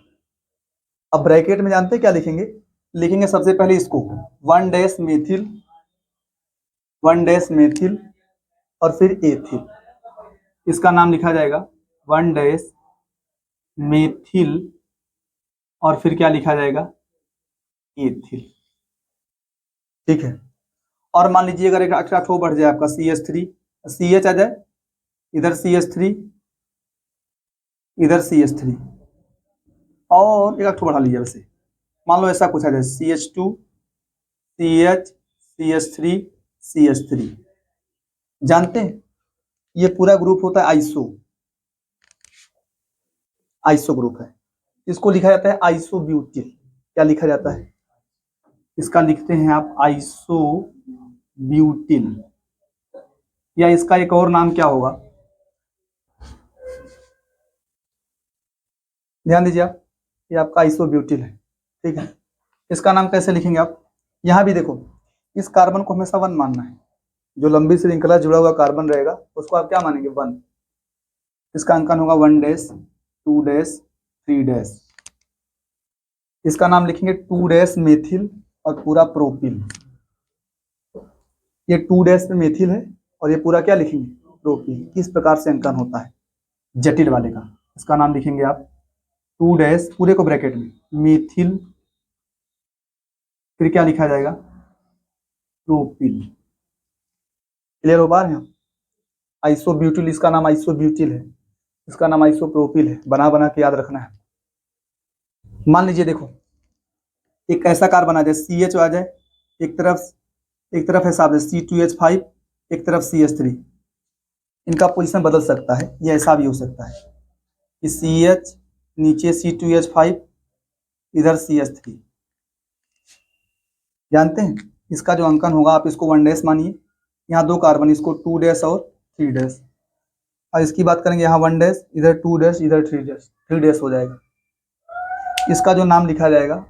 अब ब्रैकेट में जानते क्या लिखेंगे? लिखेंगे सबसे पहले इसको 1 डैश मेथिल, 1 डैश मेथिल और फिर एथिल। इसका नाम लिखा जाएगा 1 डैश मेथिल और फिर क्या लिखा जाएगा एथिल। ठीक है। और मान लीजिए अगर एक एक्स्ट्रा ठो बढ़ जाए आपका CH3, CH आ जाए, इधर CH3, इधर CH3 और एक ठो बढ़ा लीजिए। वैसे मान लो ऐसा कुछ आ जाए CH2 CH CH3 CH3। जानते हैं ये पूरा ग्रुप होता है आइसो ग्रुप है। इसको लिखा जाता है आइसोब्यूटिल। क्या लिखा जाता है? इसका लिखते हैं आप आइसोब्यूटिल, या इसका एक और नाम क्या होगा? ध्यान दीजिए आप, ये आपका आइसोब्यूटिल है। ठीक है। इसका नाम कैसे लिखेंगे आप? यहां भी देखो, इस कार्बन को हमेशा 1 मानना है। जो लंबी श्रृंखला जुड़ा हुआ कार्बन रहेगा उसको आप क्या मानेंगे 1। इसका अंकन होगा 1 डैश 2 डैश 3 डैश। इसका नाम लिखेंगे 2 डैश मेथिल और पूरा प्रोपिल। ये 2 डैश में मेथिल है और ये पूरा क्या लिखेंगे प्रोपिल। इस प्रकार से अंकन होता है जटिल वाले का। इसका नाम लिखेंगे आप 2 डैश पूरे को ब्रैकेट में मेथिल, फिर क्या लिखा जाएगा प्रोपिल। क्लियर हो पा रहे हैं? आइसोब्यूटिल, इसका नाम आइसोब्यूटिल है, इसका नाम आइसोप्रोपिल है। बना बना के याद रखना है। मान लीजिए देखो एक ऐसा कार्बन आ जाए CH आ जाए, एक तरफ है साहब C2H5, एक तरफ CH3। इनका पोजीशन बदल सकता है, ये ऐसा भी हो सकता है कि CH नीचे C2H5 इधर CH3। जानते हैं इसका जो अंकन होगा आप इसको 1 डैश मानिए। यहाँ 2 कार्बन, इसको 2 डैश और 3 डैश। और इसकी बात करेंगे यहाँ 1 डैश, इधर 2 डैश, इधर 3 डैश हो जाएगा। इसका जो नाम लिखा जाएगा,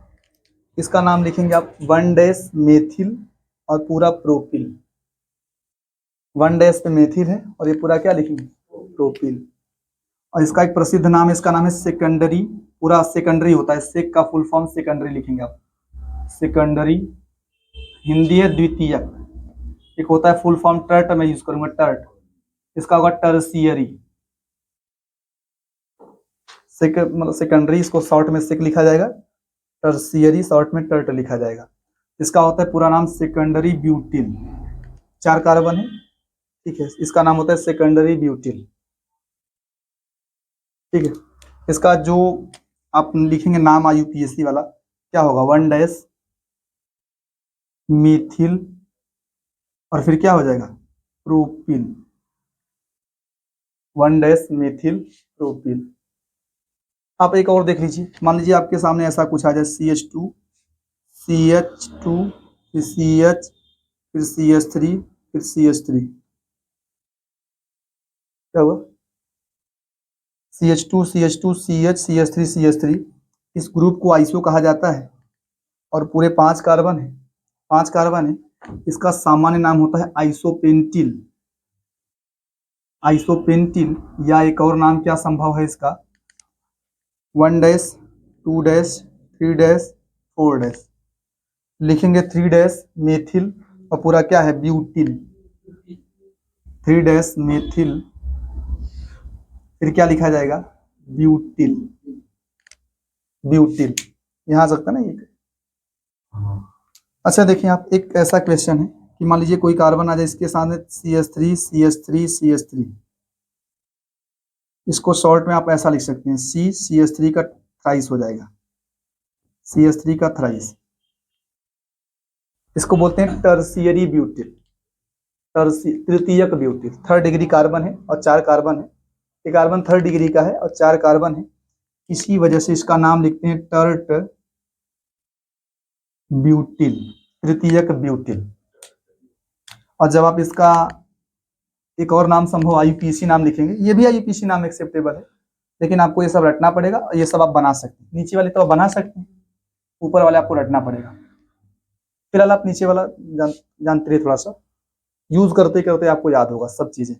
इसका नाम लिखेंगे आप 1 डैश मेथिल और पूरा प्रोपिल। 1 डैश पे मेथिल है और ये पूरा क्या लिखेंगे प्रोपिल। और इसका एक प्रसिद्ध नाम है, इसका नाम है सेकेंडरी। पूरा सेकेंडरी होता है, सेक का फुल फॉर्म सेकेंडरी लिखेंगे आप। सेकेंडरी हिंदी है द्वितीयक। एक होता है फुल फॉर्म टर्ट, मैं यूज करूंगा टर्ट। इसका होगा टर्सियरी। मतलब सेकेंडरी, इसको शॉर्ट में सेक लिखा जाएगा, टर्सियरी शॉर्ट में टर्ट लिखा जाएगा। इसका होता है पूरा नाम सेकेंडरी ब्यूटिल। 4 कार्बन है, ठीक है। इसका नाम होता है सेकेंडरी ब्यूटिल। ठीक है। इसका जो आप लिखेंगे नाम IUPAC वाला क्या होगा 1 डैश मेथिल और फिर क्या हो जाएगा प्रोपिल। 1 dash methyl propyl. आप एक और देख लीजिए, मान लीजिए आपके सामने ऐसा कुछ आ जाए CH2 CH2 फिर CH फिर CH3 फिर CH3। क्या हुआ CH2 CH2 CH CH3 CH3। इस ग्रुप को आइसो कहा जाता है और पूरे 5 कार्बन है, 5 कार्बन है। इसका सामान्य नाम होता है आइसोपेंटिल। आइसोपेंटिल या एक और नाम क्या संभव है इसका 1 डैश 2 डैश 3 डैश 4 डैश। लिखेंगे 3 डैश मेथिल और पूरा क्या है ब्यूटिल। 3 डैश मेथिल फिर क्या लिखा जाएगा ब्यूटिल। ब्यूटिल यहाँ आ सकता है ना ये। अच्छा देखिए आप, एक ऐसा क्वेश्चन है कि मान लीजिए कोई कार्बन आ जाए, इसके सामने CH3 CH3 CH3। इसको शॉर्ट में आप ऐसा लिख सकते हैं CH3 का थ्राइस हो जाएगा, CH3 का थ्राइस। इसको बोलते हैं टर्सियरी ब्यूटिल, तृतीयक ब्यूटिल। 3rd डिग्री कार्बन है और 4 कार्बन है। ये कार्बन 3rd डिग्री का है और 4 कार्बन है, इसी वजह से इसका नाम लिखते हैं टर्ट ब्यूटिल, तृतीयक ब्यूटिल। और जब आप इसका एक और नाम संभव IUPAC नाम लिखेंगे, ये भी IUPAC नाम एक्सेप्टेबल है, लेकिन आपको ये सब रटना पड़ेगा और ये सब आप बना सकते हैं। नीचे वाले तो आप बना सकते हैं, ऊपर वाले आपको रटना पड़ेगा। फिलहाल आप नीचे वाला जानते रहिए, थोड़ा सा यूज करते करते आपको याद होगा सब चीजें।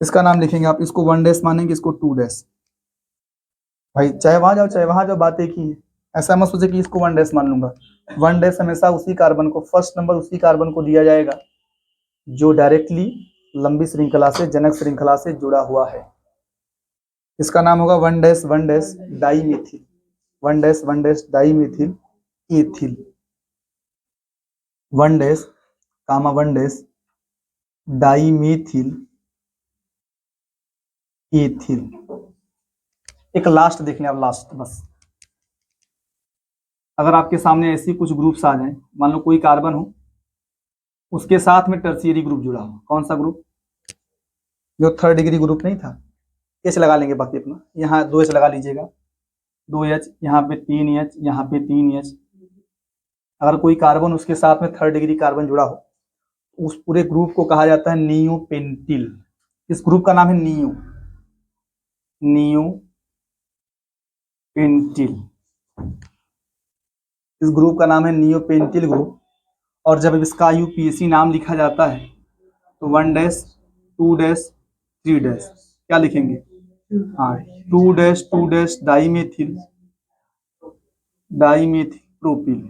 इसका नाम लिखेंगे आप, इसको 1 डैश मानेंगे, इसको 2 डैश। भाई चाहे वहां जाओ चाहे वहां जाओ, बात एक ही है। ऐसा मत सोचे कि इसको 1 डैश मान लूंगा। 1 डैश हमेशा उसी कार्बन को, फर्स्ट नंबर उसी कार्बन को दिया जाएगा जो डायरेक्टली लंबी श्रृंखला से, जनक श्रृंखला से जुड़ा हुआ है। इसका नाम होगा 1 dash dimethyl, 1 dash dimethyl ethyl, 1 dash comma 1 dash dimethyl ethyl. एक लास्ट देख लें आप, लास्ट बस। अगर आपके सामने ऐसी कुछ ग्रुप्स आ जाएं, मान लो कोई कार्बन हो, उसके साथ में टर्शियरी ग्रुप जुड़ा हो, कौन सा ग्रुप? जो 3rd डिग्री ग्रुप नहीं था, H लगा लेंगे बाकी अपना, यहाँ 2H लगा लीजिएगा, 2H, यहाँ पे 3H, यहाँ पे 3H। अगर कोई कार्बन उसके साथ में 3rd डिग्री कार्बन जुड़ा हो, उस पूरे ग्रुप को कहा जाता है नियोपेंटिल। इस ग्रुप का नाम है नियोपेंटिल। इस ग्रुप का नाम है नियोपेंटिल ग्रुप। और जब इसका IUPAC नाम लिखा जाता है तो 1 डैश 2 डैश 3 डैश क्या लिखेंगे? हाँ, 2 डैश डाइमेथिल प्रोपिल।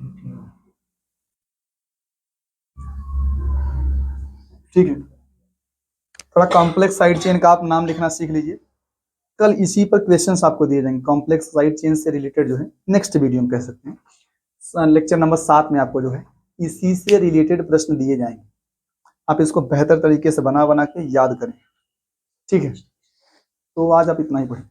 ठीक है, थोड़ा कॉम्प्लेक्स साइड चेन का आप नाम लिखना सीख लीजिए। कल इसी पर क्वेश्चंस आपको दिए जाएंगे, कॉम्प्लेक्स साइड चेन से रिलेटेड जो है, नेक्स्ट वीडियो में कह सकते हैं। लेक्चर नंबर 7 में आपको जो है इसी से रिलेटेड प्रश्न दिए जाएंगे। आप इसको बेहतर तरीके से बना के याद करें। ठीक है, तो आज आप इतना ही पढ़ें।